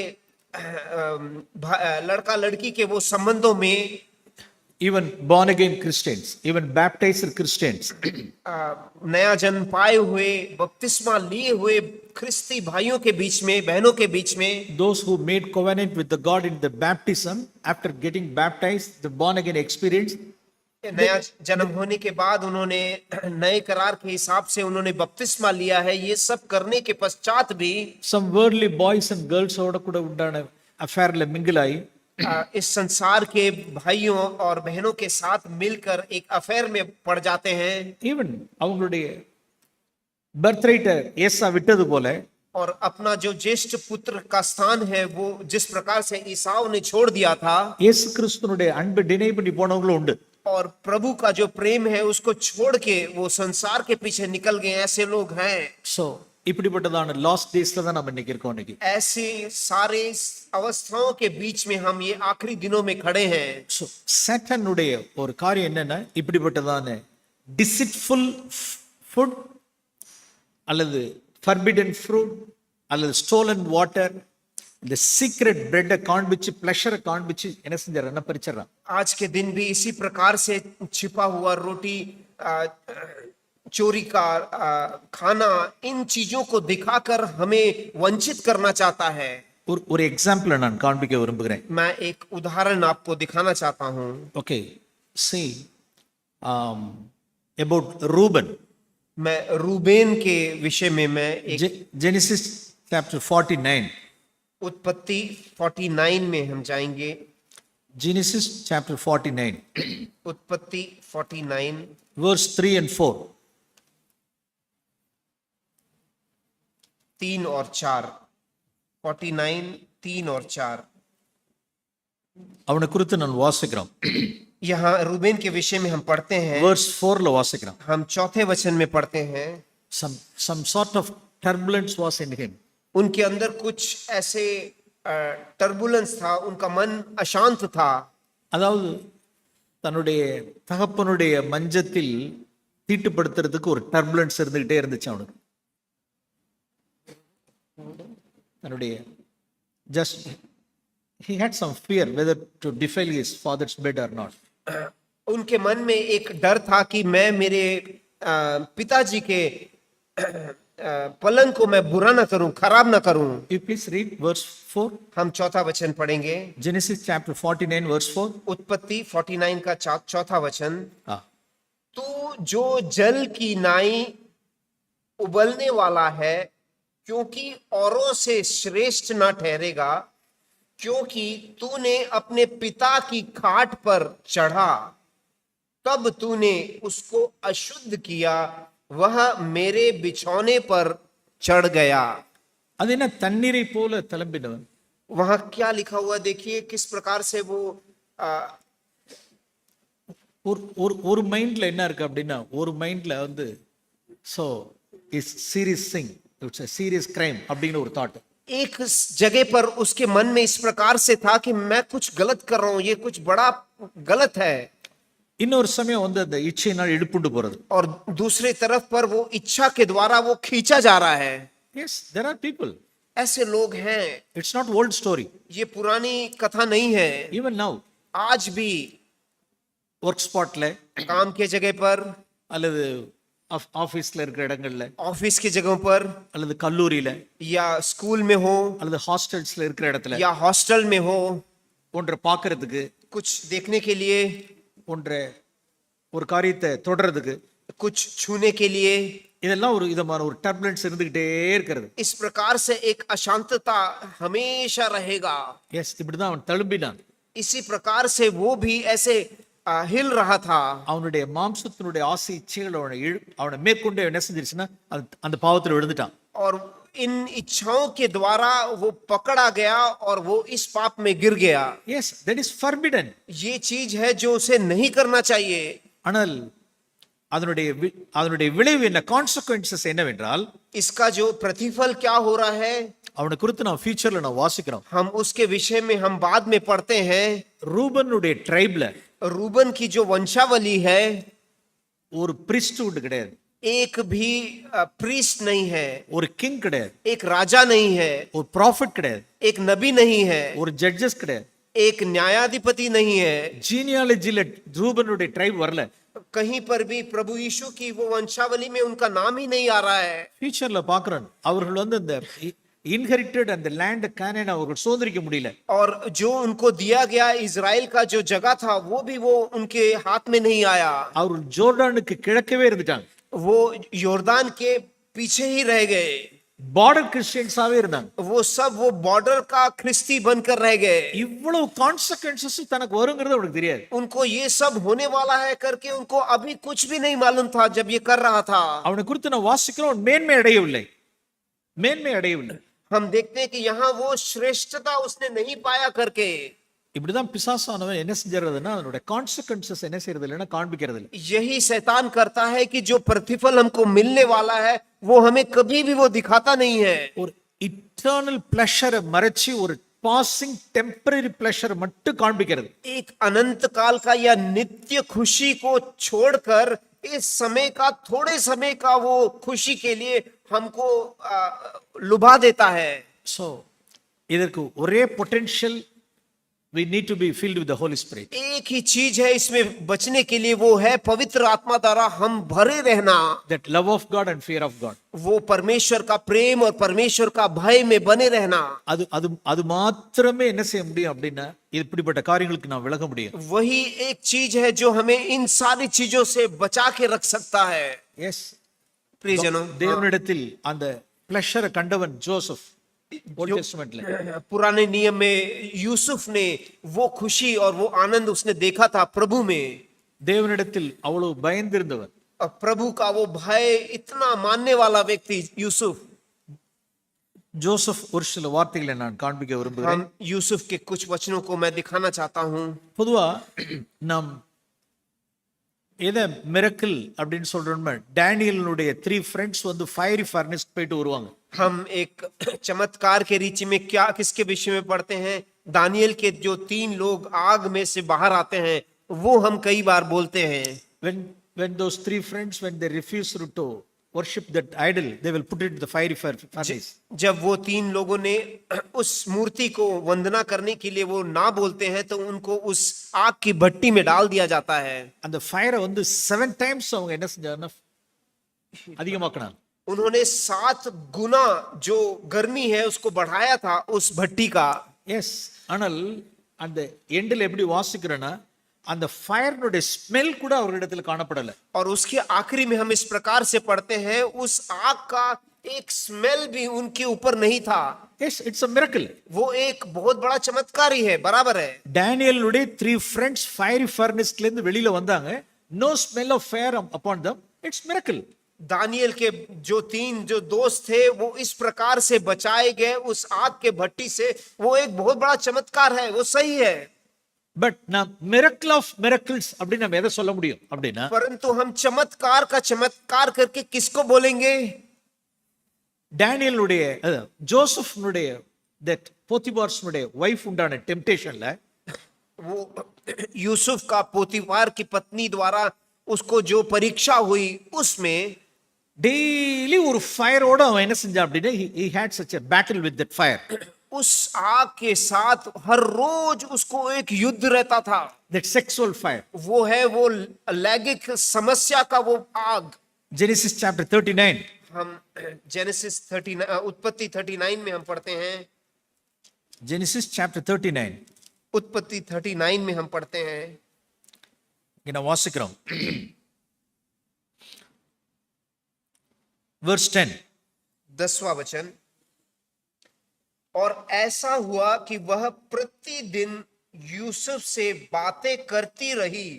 लड़का लड़की के वो संबंधों में even born again Christians, even baptized Christians, नया जन्म पाए हुए बपतिस्मा लिए हुए ख्रिस्ती भाइयों के बीच में, बहनों के बीच में, those who made covenant with the God in the baptism after getting baptized, the born again experience, नया जन्म होने के बाद उन्होंने नए करार के हिसाब से उन्होंने बपतिस्मा लिया है। ये सब करने के पश्चात भी some worldly boys and girls ஓட கூட உண்டான அஃபேர்ல மிங்கிள் ஆகி इस संसार के भाइयों और बहनों के साथ मिलकर एक अफेयर में पड़ जाते हैं। ஈவன் அவங்களுடைய பர்த்ரைட்டை ஏசா விட்டது போல और अपना जो ज्येष्ठ पुत्र का स्थान है वो जिस प्रकार से ईसाव ने छोड़ दिया था, இயேசு கிறிஸ்துனுடைய அன்பை டினை பண்ணி போனவங்களும் உண்டு. और प्रभु का जो प्रेम है उसको छोड़ के वो संसार के पीछे निकल गए, ऐसे लोग हैं। சோ இப்படிப்பட்டதான லாஸ்ட் டேஸ்ல தான் நம்ம இன்னைக்கு இருக்கோம். இன்னைக்கு ऐसे सारे अवस्थाओं के बीच में हम ये आखिरी दिनों में खड़े हैं। சோ சாத்தானுடைய ஒரு காரியம் என்னன்னா இப்படிப்பட்டதான டிசிட்ஃபுல் ஃபுட் அல்லது ஃபர்பிடன் ஃப்ரூட் அல்லது ஸ்டோலன் வாட்டர் இந்த சீக்ரெட் பிரெட்டை காண்பிச்சு பிளஷரை காண்பிச்சு என்ன செஞ்சார், என்ன பறிச்சிடறான். आज के दिन भी इसी प्रकार से छिपा हुआ रोटी, चोरी का खाना, इन चीजों को दिखाकर हमें वंचित करना चाहता है। ஒரு எக்ஸாம்பிளை நான் காண்பிக்க விரும்புகிறேன். मैं एक उदाहरण आपको दिखाना चाहता हूं। Okay, see about Reuben. मैं रूबेन के विषय में मैं एक जेनेसिस चैप्टर 49. उत्पत्ति 49 में हम जाएंगे। जेनेसिस चैप्टर 49 उत्पत्ति 49 verse 3 and 4. 3 और 4 49 3 और 4 அவனை குறித்து நான் வாசிக்கிறோம். यहाँ रूबेन के विषय में हम पढ़ते हैं। verse 4 ல வாசிக்கிறோம். हम चौथे वचन में पढ़ते हैं। some sort of turbulence was in him. उनके अंदर कुछ ऐसे टर्बुलेंस था, उनका मन अशांत था। அதாவது தன்னுடைய தகப்பனுடைய மஞ்சத்தில் தீட்டுப்படுத்துறதுக்கு ஒரு டர்புலன்ஸ் இருந்துகிட்டே இருந்துச்சு அவனுக்கு. தன்னுடைய just he had some fear whether to defile his father's bed or not. उनके मन में एक डर था कि मैं मेरे पिताजी के पलंग को मैं बुरा ना करूं, खराब ना करूं। You please read verse 4. हम चौथा वचन पढ़ेंगे। Genesis chapter 49 verse 4. उत्पत्ति 49 का चौथा वचन। हाँ, तू जो जल की नाई उबलने वाला है, क्योंकि औरों से श्रेष्ठ ना ठहरेगा, क्योंकि तूने अपने पिता की खाट पर चढ़ा, तब तूने उसको अशुद्ध किया, वह मेरे बिछौने पर चढ़ गया। அது என்ன தண்ணீரை போல தளம்பினவன். वहां क्या लिखा हुआ देखिए, किस प्रकार से वो ஒரு மைண்ட்ல என்ன இருக்கு அப்படின்னா, ஒரு மைண்ட்ல வந்து so is serious thing, it's a serious crime அப்படிங்கிற ஒரு தாட். एक जगह पर उसके मन में इस प्रकार से था कि मैं कुछ गलत कर रहा हूं, ये कुछ बड़ा गलत है। இன்னொரு சமயம் வந்து அந்த இச்சையினால் இடுப்புண்டு போறது. और दूसरे तरफ पर वो इच्छा के द्वारा वो खींचा जा रहा है। Yes, there are people. ऐसे लोग हैं। It's not old story. ये पुरानी कथा नहीं है। Even now, आज भी ஒர்க் ஸ்பாட்ல काम के जगह पर, அல்லது ஆபீஸ்ல இருக்கிற இடங்கள்ல, ऑफिस की जगहों पर, அல்லது கல்லூரியில, या स्कूल में हो, அல்லது ஹாஸ்டல்ஸ்ல இருக்கிற இடத்துல या हॉस्टल में हो, ஒன்றை பார்க்கிறதுக்கு, कुछ देखने के लिए, ஒன்றை ஒரு காரியத்தை தொடர்றதுக்கு, कुछ छूने के लिए, இதெல்லாம் ஒரு விதமான ஒரு டர்புலன்ஸ் இருந்துகிட்டே இருக்கிறது. इस प्रकार से एक अशांतता हमेशा रहेगा। எஸ், இப்படிதான் அவன் தழும்பினான். इसी प्रकार से वो भी ऐसे हिल रहा था। அவனுடைய மாம்சத்தினுடைய ஆசை இச்சைகள் அவனை மேற்கொண்டு என்ன செஞ்சிருச்சுன்னா அந்த பாவத்தில் விழுந்துட்டான். और इन इच्छाओं के द्वारा वो पकड़ा गया और वो इस पाप में गिर गया। Yes, that is forbidden. ये चीज है जो उसे नहीं करना चाहिए। ஆனால் அதனுடைய விளைவு என்ன, கான்சிக்வென்சஸ் என்னவென்றால், इसका जो प्रतिफल क्या हो रहा है, அவனை குறித்து நான் ஃபியூச்சர்ல நான் வாசிக்கிறோம். हम उसके विषय में हम बाद में पढ़ते हैं। ரூபனுடைய ட்ரைப்ல रूबन की जो वंशावली है, ஒரு priesthood கிடையாது, एक भी प्रीस्ट नहीं है, ஒரு கிங் கிடையாது, एक राजा नहीं है, ஒரு ப்ராஃபட் கிடையாது, एक नबी नहीं है, ஒரு ஜட்ஜஸ் கிடையாது. एक न्यायाधिपति नहीं है। ஜீனியாலஜில ரூபனுடைய ட்ரைப் வரல. कहीं पर भी प्रभु यीशु की वो वंशावली में उनका नाम ही नहीं आ रहा है। ஃபியூச்சர்ல பாக்குறோம், அவர்கள் இந்த இன்ஹெரிட்டட் அந்த லேண்ட் கானான் அவர்கள் சுதந்திரிக்க முடியல. और जो उनको दिया गया इजराइल का जो जगह था वो भी वो उनके हाथ में नहीं आया। அவர்கள் ஜோர்டானுக்கு கிழக்கவே இருந்துட்டாங்க. वो योर्दान के पीछे ही रह गए। பார்டர் கிறிஸ்டியன்ஸாவே இருந்தாங்க. वो सब वो बॉर्डर का ख्रिस्ती बनकर रह गए। இவ்வளவு கான்சிக்வென்சஸ் தனக்கு வருங்கிறது அவனுக்கு தெரியாது. उनको ये सब होने वाला है करके उनको अभी कुछ भी नहीं मालूम था जब ये कर रहा था। அவனை குறித்து நான் வாசிக்கிறோம், மேன்மை அடையவில்லை. हम देखते हैं कि यहाँ वो श्रेष्ठता उसने नहीं पाया करके। இப்படிதான் பிசாசானவன் என்ன செஞ்சறதுன்னா அதனுடைய கான்சிக்வென்சஸ் என்ன செய்யறது இல்லைன்னா காண்பிக்கிறது இல்லை. यही शैतान करता है कि जो प्रतिफल हमको मिलने वाला है वो हमें कभी भी वो दिखाता नहीं है। ஒரு இட்டர்னல் பிளஷரை மறைச்சு ஒரு பாசிங் டெம்பரரி பிளஷர் மட்டும் காண்பிக்கிறது. एक अनंत काल का या नित्य खुशी को छोड़कर इस समय का थोड़े समय का वो खुशी के लिए हमको लुभा देता है। சோ இதற்கு ஒரே potential, we need to be filled with the Holy Spirit. एक ही चीज है इसमें बचने के लिए, वो है पवित्र आत्मा द्वारा हम भरे रहना। That love of God and fear of God. वो परमेश्वर का प्रेम और परमेश्वर का भय में बने रहना। அது மாத்திரமே என்ன செய்ய முடியும் அப்படின்னா இப்படிப்பட்ட காரியங்களுக்கு நான் விலக முடியும். वही एक चीज है जो हमें इन सारी चीजों से बचा के रख सकता है। எஸ், प्रियजनों, தேவனிடத்தில் அந்த பிளஷரை கண்டவன் ஜோசப். ओल्ड टेस्टामेंट में पुराने नियम में यूसुफ ने वो खुशी और वो आनंद उसने देखा था प्रभु में। தேவனிடத்தில் அவ்வளவு பயந்திருந்தவன், और प्रभु का वो भय इतना मानने वाला व्यक्ति यूसुफ। ஜோசப் ஒரு சில வார்த்தைகளை நான் காண்பிக்க விரும்புகிறேன். हम यूसुफ के कुछ वचनों को मैं दिखाना चाहता हूं। பொதுவா நாம் ஏதோ மிரக்கிள் அப்படின்னு சொல்றோம்னா டேனியலுடைய 3 ஃப்ரெண்ட்ஸ் ஃபயரி ஃபர்னஸ் போயிட்டு வருவாங்க. हम एक चमत्कार के रीति में क्या किसके विषय में पढ़ते हैं, दानियल के जो 3 लोग आग में से बाहर आते हैं वो हम कई बार बोलते हैं। when those 3 friends when they refused to worship that idol, they will put it in the fiery furnace. जब वो 3 लोगों ने उस मूर्ति को वंदना करने के लिए वो ना बोलते हैं तो उनको उस आग की भट्टी में डाल दिया जाता है। அந்த ஃபயரை 7 times அவங்க என்ன செஞ்சாங்கன்னா அதிகமாக்குனாங்க. उन्होंने 7 गुना जो गर्मी है उसको बढ़ाया था उस भट्टी का। எஸ், ஆனால் அந்த எண்டில் எப்படி வாசிக்கிறேன்னா அந்த ஃபயர்னுடைய ஸ்மெல் கூட அவர்களிடத்தில் காணப்படல. और उसके आखिरी में हम इस प्रकार से पढ़ते हैं उस आग का एक स्मेल भी उनके ऊपर नहीं था। Yes, it's a miracle. वो एक बहुत बड़ा चमत्कार ही है, बराबर है। டேனியலுடைய 3 friends ஃபயரி ஃபர்னஸ்ல இருந்து வெளியில வந்தாங்க. no smell of fire upon them. it's miracle. Daniel के जो 3 जो दोस्त थे वो इस प्रकार से बचाए गए उस आग के भट्टी से, वो एक बहुत बड़ा चमत्कार है, वो सही है। பட் நான் மிரக்கிள் ஆஃப் மிரக்கிள்ஸ் அப்படின்னு நம்ம எதை சொல்ல முடியும் அப்படின்னா, परंतु हम चमत्कार का चमत्कार करके किसको बोलेंगे? டேனியலுடைய ஜோசப்னுடைய தட் போத்திபார்ஸ்னுடைய வைஃப் உண்டான டெம்ப்டேஷன்ல वो यूसुफ का पोतीफार की पत्नी द्वारा उसको जो परीक्षा हुई उसमें டெய்லி ஒரு ஃபயரோட அவன் என்ன செஞ்சான் அப்படின்னா he had such a battle with that fire. उस आग के साथ हर रोज उसको एक युद्ध रहता था। that sexual fire. वो है वो लैंगिक समस्या का वो आग। Genesis chapter 39. हम जेनेसिस 39 उत्पत्ति 39 में हम पढ़ते हैं। Genesis chapter 39. उत्पत्ति 39 में हम पढ़ते हैं। இங்க நான் வாசிக்கிறோம். verse 10. 10वां वचन, और ऐसा हुआ कि वह प्रतिदिन यूसुफ से बातें करती रही,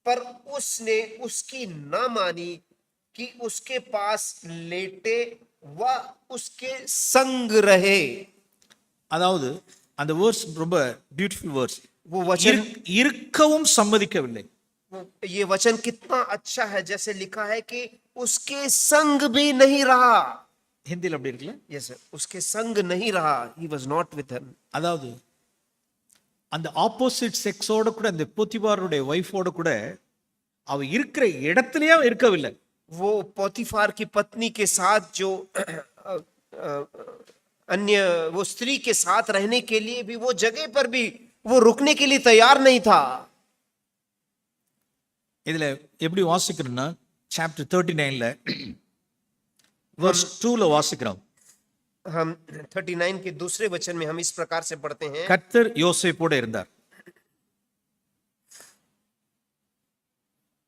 पर उसने उसकी न मानी कि उसके पास लेटे व उसके संग रहे। அதாவது அந்த வேர்ஸ் ரொம்ப பியூட்டிஃபுல் வேர்ஸ். वो वचन இருக்கவும் சம்மதிக்கவில்லை. ये वचन कितना अच्छा है, जैसे लिखा है कि उसके संग भी नहीं रहा। ஹிந்தியில் அப்படி இருக்குல்ல. यस, उसके संग नहीं रहा, he was not with him। அதாவது அந்த ஆப்போசிட் செக்ஸோட கூட அந்த போத்திபாருடைய ஒய்ஃபோட கூட அவ இருக்கிற இடத்துலயே அவன் இருக்கவில்லை. वो पोतीफार की पत्नी के साथ जो अन्य वो स्त्री के साथ रहने के लिए भी वो जगह पर भी वो रुकने के लिए तैयार नहीं था। இதுல எப்படி வாசிக்கிறோம்னா சாப்டர் 39ல verse 2ல வாசிக்கிறோம். हम 39 के दूसरे वचन में हम इस प्रकार से पढ़ते हैं, கர்த்தர் யோசேப்போட இருந்தார்.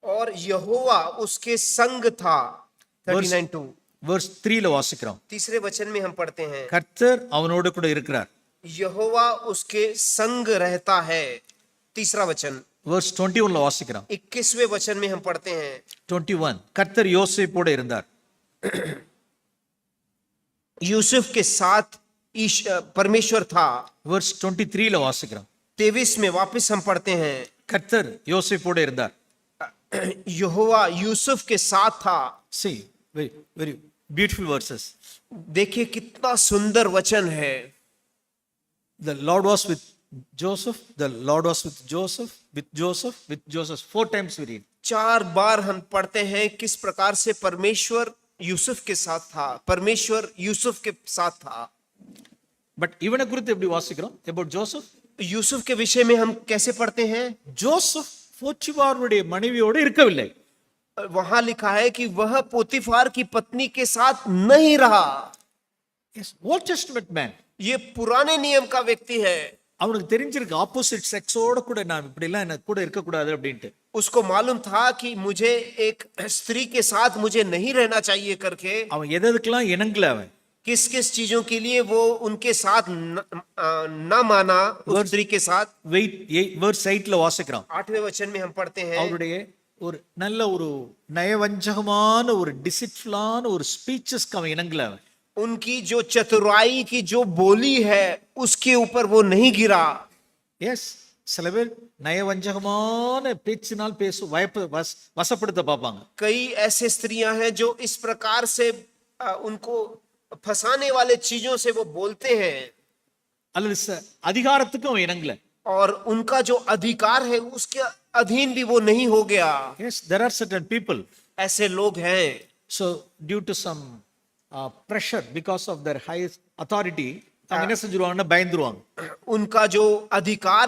और यहोवा उसके संग था। 39:2 verse 3ல வாசிக்கிறோம். तीसरे वचन में हम पढ़ते हैं, கர்த்தர் அவனோடு கூட இருக்கிறார். यहोवा उसके संग रहता है। तीसरा वचन verse 21ல வாசிக்கிறோம். 21वें वचन में हम पढ़ते हैं, 21 கர்த்தர் யோசேப்போட இருந்தார். यूसुफ के साथ परमेश्वर था। verse 23ல வாசிக்கிறோம். 23 में वापस हम पढ़ते हैं, கர்த்தர் யோசேப்போட இருந்தார். यहोवा यूसुफ के साथ था। see very very beautiful verses. देखिए कितना सुंदर वचन है। The Lord was with Joseph, the Lord was with Joseph, with Joseph, with Joseph. 4 times we read. 4 बार हम पढ़ते हैं किस प्रकार से परमेश्वर यूसुफ के साथ था, परमेश्वर यूसुफ के साथ था। But இவனை குறித்து எப்படி வாசிக்கிறோம்? About Joseph. यूसुफ के विषय में हम कैसे पढ़ते हैं? ஜோசப் போத்திபாருடைய மனைவியோடு இருக்கவில்லை. वहां लिखा है कि वह पोतीफार की पत्नी के साथ नहीं रहा। Yes, Old Testament man. ये पुराने नियम का व्यक्ति है। அவனுக்கு தெரிஞ்சிருக்கு ஆப்போசிட் செக்ஸோட கூட நான் இப்படி எல்லாம் எனக்கு கூட இருக்க கூடாது அப்படின்ட்டு. उसको मालूम था कि मुझे एक स्त्री के साथ मुझे नहीं रहना चाहिए करके। அவன் எதுக்கெல்லாம் இணங்கல அவன். किस किस चीजों के लिए वो उनके साथ न माना, उस स्त्री के साथ। verse 8ல வாசிக்கிறோம். 8वें वचन में हम पढ़ते हैं, அவருடைய ஒரு நல்ல ஒரு நயவஞ்சகமான ஒரு டிசிப்ளான ஒரு ஸ்பீச்சஸ்க்கு அவன் இணங்கல அவன். उनकी जो चतुराई की जो बोली है उसके ऊपर वो नहीं गिरा। எஸ், சில பேர் நயவஞ்சகமான பேச்சினால் வசப்படுத்த பார்ப்பாங்க. कई ऐसे स्त्रियां हैं जो इस प्रकार से उनको फंसाने वाले चीजों से वो बोलते हैं, அல்லது அதிகாரத்துக்கு அவன் இணங்கல. और उनका जो अधिकार है उसके अधीन भी वो नहीं हो गया। Yes, there are certain people. ऐसे लोग हैं। So due to some pressure because of their high authority, அவங்க என்ன செஞ்சிருவாங்கன்னா பயந்துருவாங்க. उनका जो अधिकार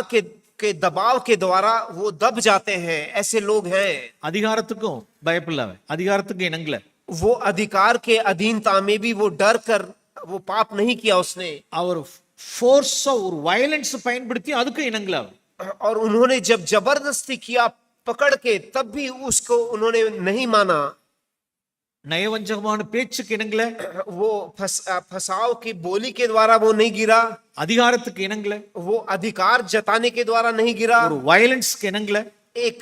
के दबाव के द्वारा वो दब जाते हैं। ऐसे लोग हैं। அதிகாரத்துக்கும் பயப்படல அவன். அதிகாரத்துக்கு இணங்கல. वो अधिकार के अधीनता में भी वो डर कर वो पाप नहीं किया उसने। அவர் ஃபோர்ஸ் ஒரு வயலன்ஸ் பயன்படுத்தி அதுக்கு இணங்கல அவன். और उन्होंने जब जबरदस्ती किया पकड़ के, तब भी उसको उन्होंने नहीं माना। நயவஞ்சகமான பேச்சுக்கு இணங்கல. वो फसाव की बोली के द्वारा वो नहीं गिरा। அதிகாரத்துக்கு இணங்கல. वो अधिकार जताने के द्वारा नहीं गिरा। ஒரு வயலன்ஸ்க்கு இணங்கல. एक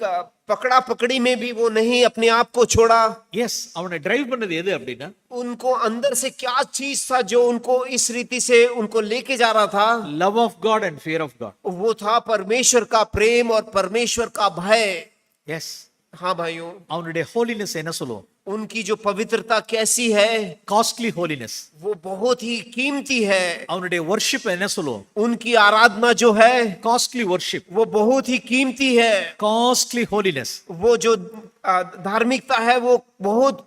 पकड़ा पकड़ी में भी वो नहीं अपने आप को छोड़ा। எஸ், அவனை டிரைவ் பண்ணது எது அப்படின்னா, उनको अंदर से क्या चीज था जो उनको इस रीति से उनको लेके जा रहा था? Love of God and fear of God. वो था परमेश्वर का प्रेम और परमेश्वर का भय। எஸ், हाँ भाइयों, அவனுடைய ஹோலினஸ் என்ன சொல்லுவோம்? उनकी जो पवित्रता कैसी है, காஸ்ட்லி ஹோலினஸ். वो बहुत ही कीमती है। அவனுடைய வர்ஷிப் என்ன சொல்லுவோம்? उनकी आराधना जो है காஸ்ட்லி வர்ஷிப். वो बहुत ही कीमती है। Costly holiness. वो जो धार्मिकता है वो बहुत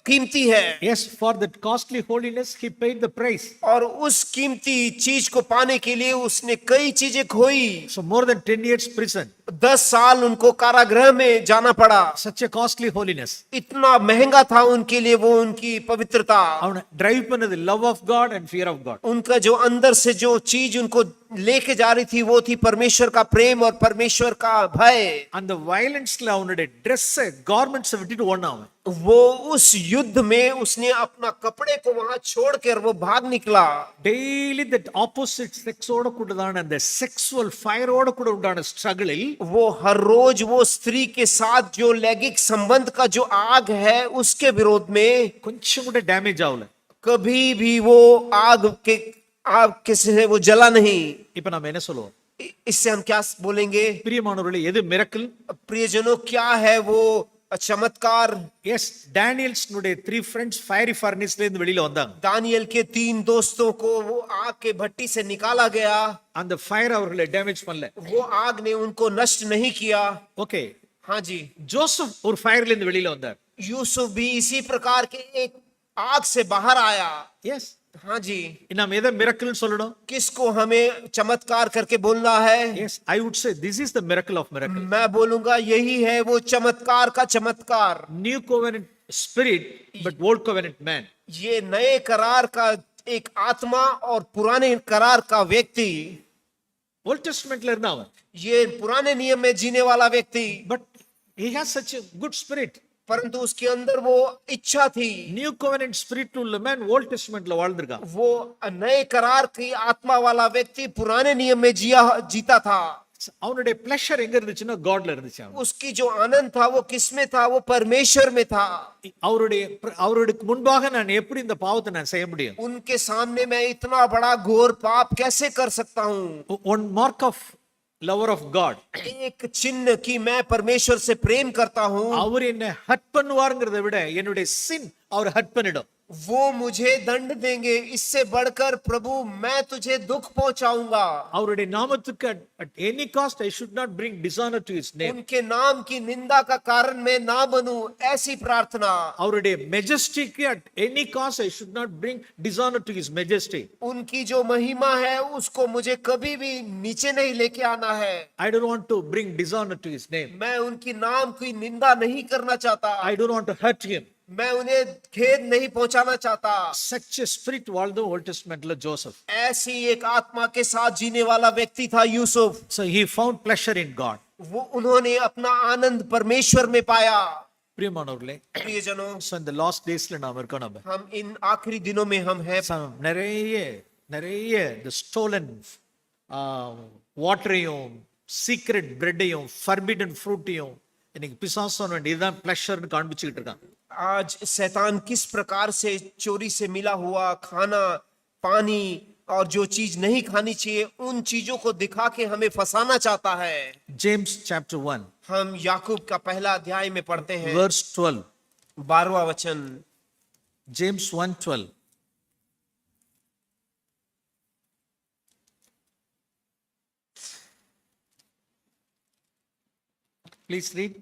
कीमती है। Yes, for that costly holiness he paid the price. और उस कीमती चीज को पाने के लिए उसने कई चीजें खोई। So more than 10 years prison. 10 साल उनको कारागृह में जाना पड़ा। Such a costly holiness. इतना महंगा था उनके लिए वो उनकी पवित्रता। அவனை டிரைவ் பண்ணது love of God and fear of God. उनका जो अंदर से जो चीज उनको लेके जा रही थी वो थी परमेश्वर का प्रेम और परमेश्वर का भय। அந்த வயலன்ஸ்ல அவனுடைய ட்ரெஸ் கார்மெண்ட்ஸை விட்டுட்டு ஓடினான் அவன். वो उस युद्ध में उसने अपना कपड़े को वहां छोड़कर वो भाग निकला। டெய்லி தட் ஆப்போசிட் செக்ஸோட கூடதான அந்த செக்ஸுவல் ஃபயரோட கூட உண்டான ஸ்ட்ரகிளில் वो हर रोज वो स्त्री के साथ जो लैंगिक संबंध का जो आग है उसके विरोध में கொஞ்சம் கூட டேமேஜ் ஆகல. कभी भी वो आग से वो जला नहीं। இப்ப நாம என்ன சொல்லுவோம்? इससे हम क्या बोलेंगे? பிரியமானவர்களே, எது மிரக்கல்? प्रियजनों, क्या है वो चमत्कार? எஸ், டேனியல்ஸ்னுடைய 3 फ्रेंड्स ஃபயரி ஃபர்னஸ்ல இருந்து வெளியில வந்தாங்க. दानियल के 3 दोस्तों को वो आग के भट्टी से निकाला गया। அந்த ஃபயர் அவர்களை டேமேஜ் பண்ணல. वो आग ने उनको नष्ट नहीं किया। ஓகே, हाँ जी। ஜோசப் ஒரு ஃபயர்ல இருந்து வெளியில வந்தார். यूसुफ भी इसी प्रकार के एक आग से बाहर आया। எஸ், हाँ जी। நாம எதை மிரக்கல்னு சொல்லணும்? किसको हमें चमत्कार करके बोलना है? Yes, I would say this is the miracle of miracle. मैं बोलूंगा यही है वो चमत्कार का चमत्कार। New covenant spirit but old covenant man. ये नए करार का एक आत्मा और पुराने करार का व्यक्ति। ஓல்ட் டெஸ்டமென்ட்ல இருந்தா அவன், ये पुराने नियम में जीने वाला व्यक्ति, but he has such a good spirit. परंतु उसके अंदर वो इच्छा थी। நியூ கோவெனன்ட் ஸ்பிரிட் உள்ள மேன் ஓல்ட் டெஸ்டமென்ட்ல வாழ்ந்திருக்கான். वो नए करार की आत्मा वाला व्यक्ति पुराने नियम में जीता था। அவனுடைய பிளஷர் எங்க இருந்துச்சுன்னா காட்ல இருந்துச்சு. उसकी जो आनंद था वो किसमें था? वो परमेश्वर में था। அவருக்கு முன்பாக நான் எப்படி இந்த பாவத்தை நான் செய்ய முடியும்? उनके सामने मैं इतना बड़ा घोर पाप कैसे कर सकता हूँ? One mark of lover of God, एक चिन्ह कि मैं परमेश्वर से प्रेम करता हूँ। அவர் என்ன ஹர்ட் பண்ணுவாருங்கிறதை விட என்னுடைய சின் அவர் ஹர்ட் பண்ணிடும். वो मुझे दंड देंगे, इससे बढ़कर प्रभु मैं तुझे दुख पहुंचाऊंगा। அவருடைய நாமத்துக்கு at any cost I should not bring dishonor to his name. उनके नाम की निंदा का कारण मैं ना बनूं, ऐसी प्रार्थना। அவருடைய மெஜஸ்டிக்கு at any cost I should not bring dishonor to his majesty. उनकी जो महिमा है उसको मुझे कभी भी नीचे नहीं लेके आना है। I don't want to bring dishonor to his name. मैं उनकी नाम की निंदा नहीं करना चाहता। I don't want to hurt him. मैं उन्हें खेद नहीं पहुंचाना चाहता। Such a spirit வாழ்ந்த ஓல்ட் டெஸ்டமென்ட்ல ஜோசப். ऐसी एक आत्मा के साथ जीने वाला व्यक्ति था Yusuf. So he found pleasure in God. वो उन्होंने अपना आनंद परमेश्वर में पाया। பிரியமானவர்களே, प्रियजनों, so இந்த லாஸ்ட் டேஸ்ல நாம இருக்கோம். நம்ம हम इन आखिरी दिनों में हम हैं। நிறைய the stolen வாட்டரையும் சீக்ரெட் பிரெட்டையும் ஃபர்பிடன் ஃப்ரூட்டையும் இன்னைக்கு பிசாசான இதுதான் பிளஷர்னு காண்பிச்சுக்கிட்டு இருக்கான். आज शैतान किस प्रकार से चोरी से मिला हुआ खाना, पानी और जो चीज नहीं खानी चाहिए उन चीजों को दिखा के हमें फंसाना चाहता है। जेम्स चैप्टर 1 हम याकूब का पहला अध्याय में पढ़ते हैं, वर्स 12. 12वां वचन। जेम्स 1:12. Please read.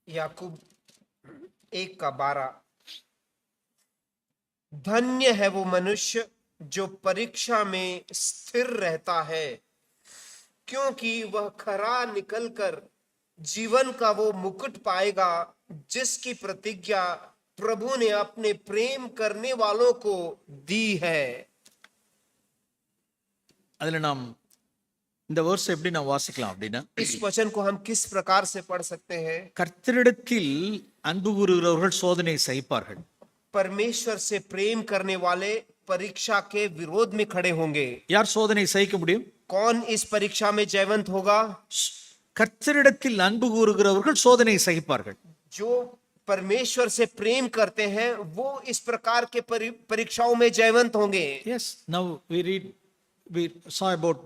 याकूब 1:12। धन्य है वो मनुष्य जो परीक्षा में स्थिर रहता है, क्योंकि वह खरा निकलकर जीवन का वो मुकुट पाएगा जिसकी प्रतिज्ञा प्रभु ने अपने प्रेम करने वालों को दी है। அதில் நாம் இந்த வேர்ஸ் எப்படி நாம் வாசிக்கலாம் அப்படின்னா, इस वचन को हम किस प्रकार से पढ़ सकते हैं? கர்த்தரிடத்தில் அன்பு கூறுகிறவர்கள் சோதனை சகிப்பார்கள். परमेश्वर से प्रेम करने वाले परीक्षा के विरोध में खड़े होंगे। யார் சோதனை சகிக்க முடியும்? कौन इस परीक्षा में जयवंत होगा? கர்த்தரிடத்தில் அன்பு கூறுகிறவர்கள் சோதனை சகிப்பார்கள். जो परमेश्वर से प्रेम करते हैं वो इस प्रकार के परीक्षाओं में जयवंत होंगे। Yes, now we saw about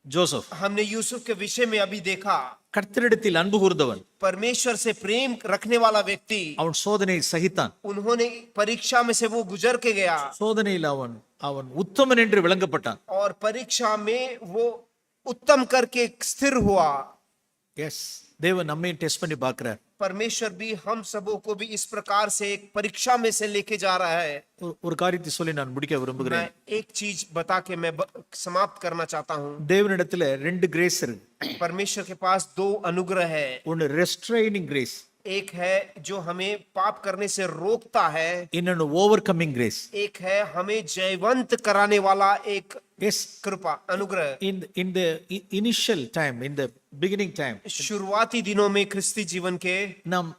Joseph. हमने यूसुफ के विषय में अभी देखा। கர்த்தரிடத்தில் அன்பு கூர்ந்தவன் परमेश्वर से प्रेम रखने वाला व्यक्ति, அவன் சோதனை சகித்தான். उन्होंने परीक्षा में से वो गुजर के गया சோதனையில் அவன் உத்தமன் என்று விளங்கப்பட்டான். और परीक्षा में वो उत्तम करके स्थिर हुआ। எஸ், தேவன் நம்மை டெஸ்ட் பண்ணி பார்க்கிறார். परमेश्वर भी हम सबों को भी इस प्रकार से एक परीक्षा में से लेके जा रहा है। ஒரு காரியத்தை சொல்லி நான் முடிக்க விரும்புகிறேன். मैं एक चीज बता के मैं समाप्त करना चाहता हूँ। தேவனிடத்துல 2 கிரேஸ் இருக்கு. परमेश्वर के पास 2 अनुग्रह है। ஒன்னு ரெஸ்ட்ரைனிங் கிரேஸ், एक है जो हमें पाप करने से रोकता है, இன்னொன்னு ஓவர்கமிங் கிரேஸ். एक है हमें जयवंत कराने वाला एक எஸ், कृपा अनुग्रह। in the initial time, in the beginning time, शुरुआती दिनों में ख्रिस्ती जीवन के நாம்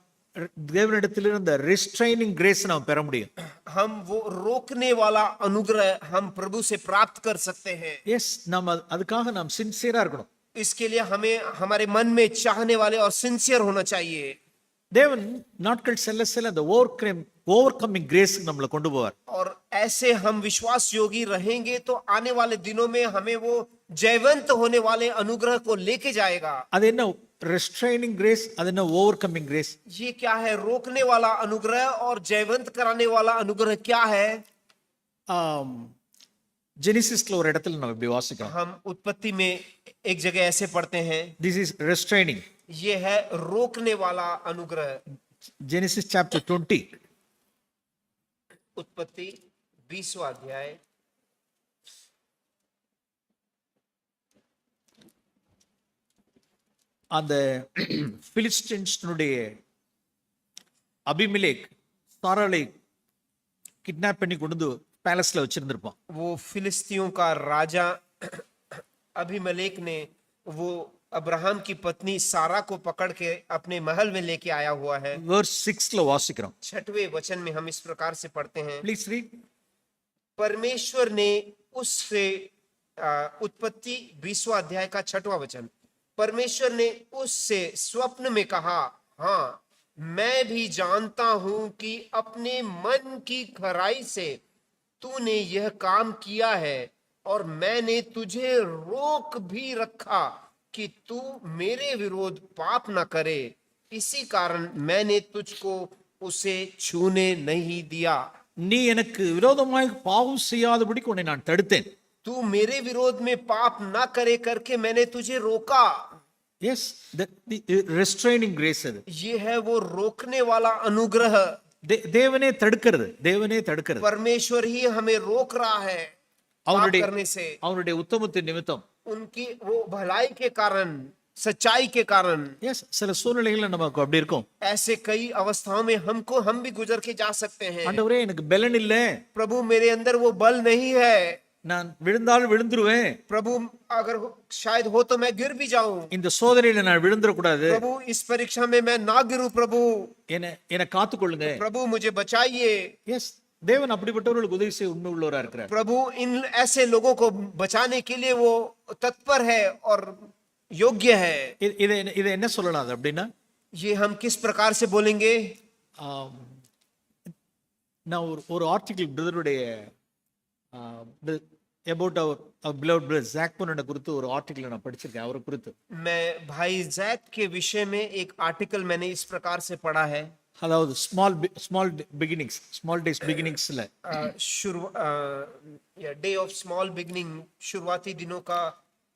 தேவனிடத்திலிருந்து ரெஸ்ட்ரைனிங் கிரேஸ் நாம் பெற முடியும். हम वो रोकने वाला अनुग्रह हम प्रभु से प्राप्त कर सकते हैं। எஸ், நம்ம அதுக்காக நாம் சின்சியரா இருக்கணும். इसके लिए हमें हमारे मन में चाहने वाले और सिंसियर होना चाहिए। தேவன் நாட்கள் செல்ல செல்ல அந்த ஓவர்கமிங் கிரேஸ் நம்மளை கொண்டு போவார். और ऐसे हम विश्वास योगी रहेंगे तो आने वाले दिनों में हमें वो जयवंत होने वाले अनुग्रह को लेके जाएगा। அது என்ன ரெஸ்ட்ரைனிங் கிரேஸ், அது என்ன ஓவர்கமிங் கிரேஸ்? ये क्या है? रोकने वाला अनुग्रह और जयवंत कराने वाला अनुग्रह क्या है? ஜெனிசிஸ்ல ஒரு இடத்துல நம்ம இப்படி வாசிக்கிறோம். हम उत्पत्ति में एक जगह ऐसे पढ़ते हैं, திஸ் இஸ் ரெஸ்ட்ரைனிங். ये है रोकने वाला अनुग्रह। Genesis chapter 20. उत्पत्ति 20वां अध्याय அந்த பிலிஸ்டின்ஸ்னுடைய அபிமெலேக் சாராளை கிட்னாப் பண்ணி கொண்டு வந்து பேலஸ்ல வச்சிருந்திருப்பான். वो फिलिस्तियों का राजा अबीमेलेक ने वो अब्राहम की पत्नी सारा को पकड़ के अपने महल में लेके आया हुआ है। verse 6ல வாசிக்கிறோம். 6वें वचन में हम इस प्रकार से पढ़ते हैं, ப்ளீஸ் ரீட். परमेश्वर ने उससे उत्पत्ति 20वां अध्याय का 6वां वचन, परमेश्वर ने उससे स्वप्न में कहा, हाँ मैं भी जानता हूं कि अपने मन की खराई से तूने यह काम किया है और मैंने तुझे रोक भी रखा कि तू मेरे विरोध पाप न करे, इसी कारण मैंने तुझको उसे छूने नहीं दिया। நீ எனக்கு விரோதமாய் பாவம் செய்யாதபடிக்கு உன்னை நான் தடுத்தேன். तू मेरे विरोध में पाप न करे करके मैंने तुझे रोका। Yes, restraining grace. அது ये है वो रोकने वाला अनुग्रह। தேவனே தடுக்கிறது, தேவனே தடுக்கிறது. परमेश्वर ही हमें रोक रहा है पाप அவருடைய करने से, அவருடைய உத்தமத்தின் நிமித்தம். उनकी वो भलाई के कारण, सच्चाई के कारण। எஸ், சில சூழ்நிலைகள்ல நமக்கு அப்படி இருக்கும். ऐसे कई अवस्थाओं में हम भी गुजर के जा सकते हैं। ஆண்டவரே எனக்கு பலன் இல்ல, प्रभु मेरे अंदर वो बल नहीं है, நான் விழுந்தாலும் விழுந்துருவேன், प्रभु अगर शायद हो तो मैं गिर भी जाऊं, இந்த சோதனையில நான் விழுந்துடக்கூடாது, प्रभु इस परीक्षा में मैं ना गिरूं, प्रभु என்னை காத்துக்கொள்ளுங்க. प्रभु मुझे बचाइए। எஸ், தேவன் அப்படிப்பட்டவர்களுக்கு உதவி செய்ய உண்மை உள்ளவரா இருக்கிறார். प्रभु इन ऐसे लोगों को बचाने के लिए वो तत्पर है और योग्य है। இதை என்ன சொல்லலாம் அது அப்படின்னா, ये हम किस प्रकार से बोलेंगे? நான் ஒரு ஆர்டிகிள் பிரதருடைய about our beloved brother ஜாக்போனை குறித்து ஒரு ஆர்டிகிள் நான் படிச்சிருக்கேன். அவரை குறித்து मैं भाई जैक के विषय में एक आर्टिकल मैंने इस प्रकार से पढ़ा है। அதாவது ஸ்மால் டேஸ் பிகினிங்ஸ்ல डे ऑफ स्मॉल बिगिनिंग, शुरुआती दिनों का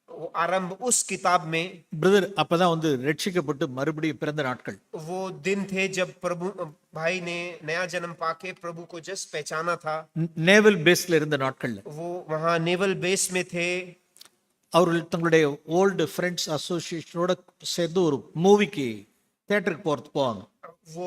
वो आरंभ, उस किताब में பிரதர் அப்பதான் வந்து ரட்சிக்கப்பட்டு மறுபடியும் பிறந்த நாட்கள். वो दिन थे जब प्रभु भाई ने नया जन्म पाके प्रभु को जस्ट पहचाना था। நேவல் பேஸ்ல இருந்த நாட்கள்ல वो वहां नेवल बेस में थे। அவர்கள் தங்களுடைய ஓல்டு ஃப்ரெண்ட்ஸ் அசோசியேஷனோட சேர்ந்து ஒரு மூவிக்கு தியேட்டருக்கு போவாங்க. वो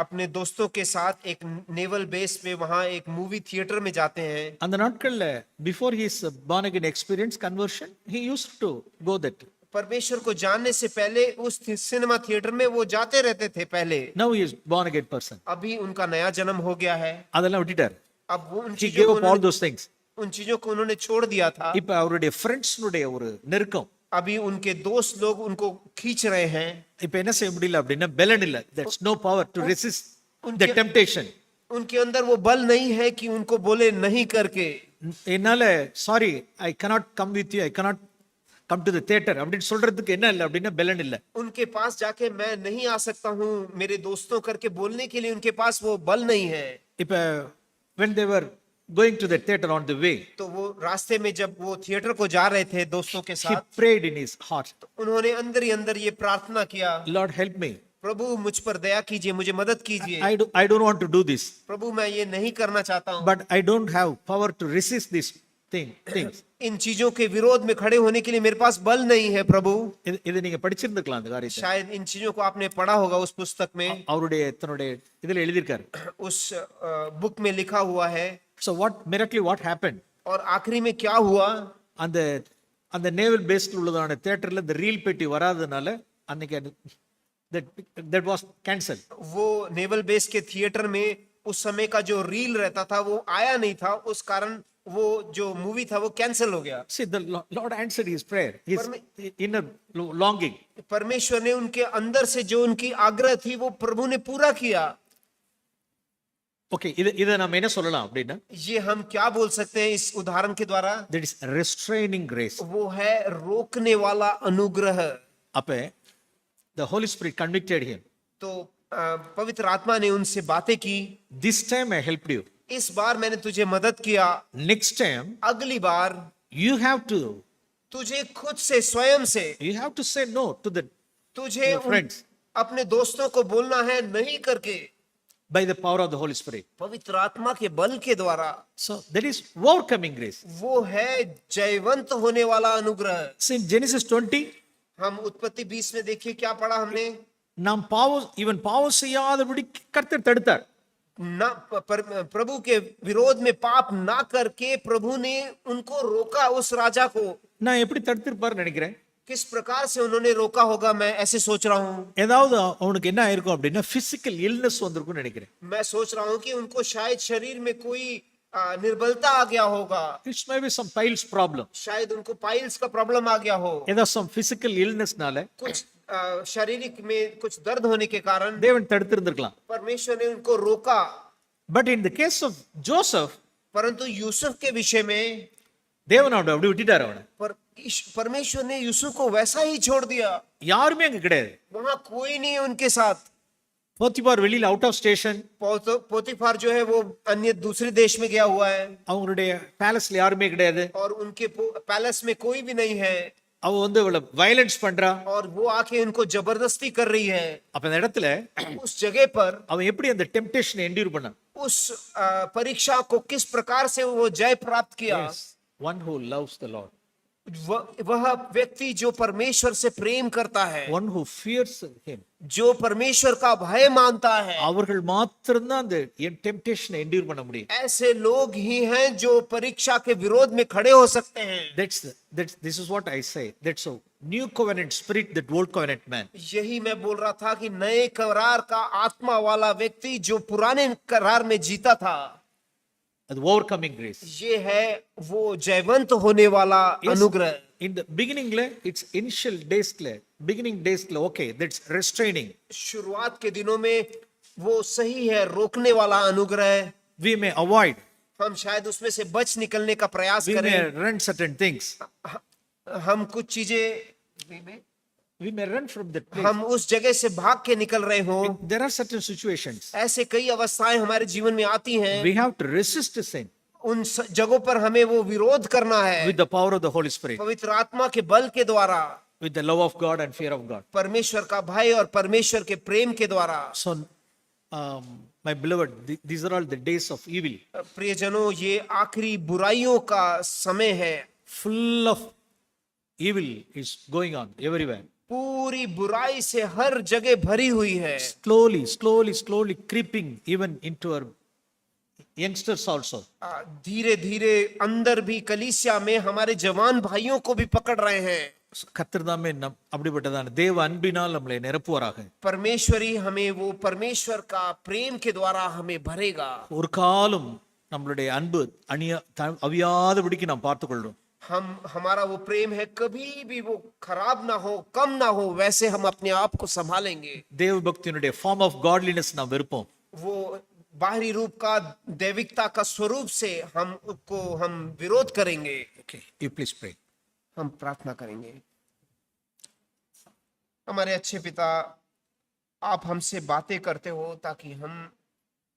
अपने दोस्तों के साथ एक नेवल बेस में वहां एक मूवी थिएटर में जाते हैं। அந்த நாட்கள்ல before his born again experience conversion he used to go that. परमेश्वर को जानने से पहले उस सिनेमा थिएटर में वो जाते रहते थे पहले। now he is born again person. अभी उनका नया जन्म हो गया है, அதெல்லாம் விட்டுட்டார். अब वो he gave up all those things. उन चीजों को उन्होंने छोड़ दिया था। இப்ப அவருடைய ஃப்ரெண்ட்ஸ்னுடைய ஒரு நெருக்கம், अभी उनके दोस्त लोग उनको खींच रहे हैं। இப்ப என்ன செய்ய முடியல அப்படின்னா பலன் இல்ல. that's no power to resist the temptation. उनके अंदर वो बल नहीं है कि उनको बोले नहीं करके, என்னால sorry I cannot come with you, I cannot come to the theater அப்படின்னு சொல்றதுக்கு என்ன இல்ல அப்படின்னா பலன் இல்ல. उनके पास जाके मैं नहीं आ सकता हूँ मेरे दोस्तों करके बोलने के लिए उनके पास वो बल नहीं है। இப்ப when they were going to the theater on the way, तो वो रास्ते में जब वो थिएटर को जा रहे थे दोस्तों के he साथ, prayed in his heart, उन्होंने अंदर ही अंदर ये प्रार्थना किया, Lord help me, प्रभु मुझ पर दया कीजिए, मुझे मदद कीजिए। I don't want to do this, प्रभु मैं ये नहीं करना चाहता हूँ, but I don't have power to resist this things. इन चीजों के विरोध में खड़े होने के लिए मेरे पास बल नहीं है प्रभु। இது நீங்க படிச்சிருந்துக்கலாம் அந்த காரியத்தை. शायद इन चीजों को आपने पढ़ा होगा उस पुस्तक में, அவருடைய தன்னுடைய இதுல எழுதியிருக்காரு. उस बुक में लिखा हुआ है। So what happened? और आखिरी में क्या हुआ? அந்த அந்த நேவல் பேஸ்ல உள்ளதான தியேட்டர்ல இந்த ரீல் பெட்டி வராதனால அன்னைக்கு that was cancelled. वो नेवल बेस के थिएटर में उस समय का जो रील रहता था वो आया नहीं था, उस कारण वो जो मूवी था वो कैंसिल हो गया। See, the Lord answered his prayer, his inner longing. परमेश्वर ने उनके अंदर से जो उनकी आग्रह थी वो प्रभु ने पूरा किया। Okay, இதை நம்ம என்ன சொல்லலாம் அப்படின்னா, ये हम क्या बोल सकते हैं इस उदाहरण के द्वारा? that is restraining grace. वो है रोकने वाला अनुग्रह। அப்ப the Holy Spirit convicted him. तो पवित्र आत्मा ने उनसे बातें की, This time I helped you. इस बार मैंने तुझे मदद किया, Next time अगली बार you have to तुझे खुद से स्वयं से say no to the तुझे your friends अपने दोस्तों को बोलना है नहीं करके, by the power of the Holy Spirit. पवित्र आत्मा के बल के द्वारा। So that is overcoming grace. वो है जयवंत होने वाला अनुग्रह। So in Genesis 20 हम उत्पत्ति 20 में देखिए क्या पढ़ा हमने। நாம் பாவம் செய்யாதபடி கர்த்தர் தடுத்தார். ना प्रभु के विरोध में पाप ना करके प्रभु ने उनको रोका। उस राजा को நான் எப்படி தடுத்திருப்பார் நினைக்கிறேன். किस प्रकार से उन्होंने रोका होगा, मैं ऐसे सोच रहा हूँ। ஏதாவது அவனுக்கு என்ன ஆயிருக்கும் அப்படின்னா பிசிக்கல் இல்னஸ் வந்திருக்கும் நினைக்கிறேன். मैं सोच रहा हूँ कि उनको शायद शरीर में कोई निर्बलता आ गया होगा। It may be some piles problem. शायद उनको पाइल्स का प्रॉब्लम आ गया हो। ஏதோ some physical illnessனால कुछ शारीरिक में कुछ दर्द होने के कारण தேவன் தடுத்திருந்திருக்கலாம். परमेश्वर ने उनको रोका। But in the case of Joseph, परंतु यूसुफ के विषय में தேவன் அவனை அப்படி விட்டுட்டார். அவனை परमेश्वर ने यूसुफ को वैसा ही छोड़ दिया। யாருமே அங்க கிடையாது. वहां कोई नहीं है उनके साथ। போத்திபார் வெளியில அவுட் ஆஃப் ஸ்டேஷன். पोतीफार जो है वो अन्य दूसरे देश में गया हुआ है அவங்களுடைய பேலஸ்ல யாருமே கிடையாது. और उनके पैलेस में कोई भी नहीं है அவ வந்து அவளை வயலன்ஸ் பண்றா. और वो आके उनको जबरदस्ती कर रही है। அப்ப அந்த இடத்துல उस जगह पर அவன் எப்படி அந்த டெம்ப்டேஷனை என்டியூர் பண்ணான்? उस परीक्षा को किस प्रकार से वो जय प्राप्त किया? One who loves the Lord, वह व्यक्ति जो परमेश्वर से प्रेम करता है, one who fears him, जो परमेश्वर का भय मानता है, அவர்கள் மாத்திரம்தான் அந்த டெம்ப்டேஷனை என்டியூர் பண்ண முடியும். ऐसे लोग ही हैं जो परीक्षा के विरोध में खड़े हो सकते हैं। This is what I say. That's a new covenant spirit, that old covenant man. यही मैं बोल रहा था कि नए करार का आत्मा वाला व्यक्ति जो पुराने करार में जीता था, The overcoming grace. ये है वो जयवंत होने वाला अनुग्रह। In the beginning, it's initial days, beginning days, okay, that's restraining. शुरुआत के दिनों में वो सही है, रोकने वाला अनुग्रह। We may avoid, हम शायद उसमें से बच निकलने का प्रयास we may करें। run certain things, हम कुछ चीजें we may run from that place. हम उस जगह से भाग के निकल रहे हो। There are certain situations. ऐसे कई अवस्थाएं हमारे जीवन में आती हैं। We have to resist sin उन जगहों पर हमें वो विरोध करना है with the power of the Holy Spirit, पवित्र आत्मा के बल के द्वारा, with the love of God and fear of God. परमेश्वर का भय और परमेश्वर के प्रेम के द्वारा। So, my beloved, these are all the days of evil, प्रियजनों, ये आखिरी बुराइयों का समय है। full of evil is going on everywhere. पूरी बुराई से हर जगह भरी हुई है। Slowly creeping even into our youngsters also. धीरे धीरे अंदर भी कलीसिया में हमारे जवान भाइयों को भी पकड़ रहे हैं। கர்த்தர் தாமே அப்படிப்பட்டதான தேவ அன்பினால் நம்மளை நிரப்புவாராக. परमेश्वरी हमें वो परमेश्वर का प्रेम के द्वारा हमें भरेगा। ஒரு காலம் நம்மளுடைய அன்பு அவியாதபடிக்கு நாம் பார்த்துக்கொள்றோம். हमारा वो प्रेम है, कभी भी वो खराब ना हो, कम ना हो, वैसे हम अपने आप को संभालेंगे। தேவ பக்தியினுடைய ஃபார்ம் ஆஃப் காட்லினஸ் நாம் வெறுப்போம். वो बाहरी रूप का दैविकता का स्वरूप से हम विरोध करेंगे। Okay, you please pray. हम प्रार्थना करेंगे। हमारे अच्छे पिता, आप हमसे बातें करते हो ताकि हम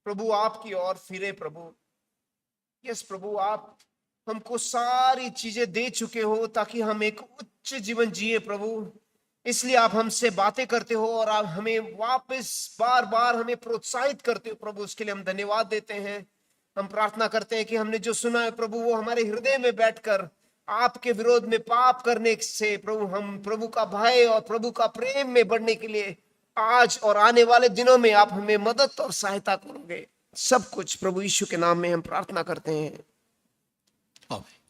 प्रभु आपकी ओर फिरे। प्रभु यस प्रभु, आप हमको सारी चीजें दे चुके हो ताकि हम एक उच्च जीवन जिए। प्रभु इसलिए आप हमसे बातें करते हो और आप हमें वापस बार बार हमें प्रोत्साहित करते हो। प्रभु उसके लिए हम धन्यवाद देते हैं। हम प्रार्थना करते हैं कि हमने जो सुना है प्रभु वो हमारे हृदय में बैठकर आपके विरोध में पाप करने से प्रभु हम प्रभु का भय और प्रभु का प्रेम में बढ़ने के लिए आज और आने वाले दिनों में आप हमें मदद और सहायता करोगे। सब कुछ प्रभु यीशु के नाम में हम प्रार्थना करते हैं। ஆமென்.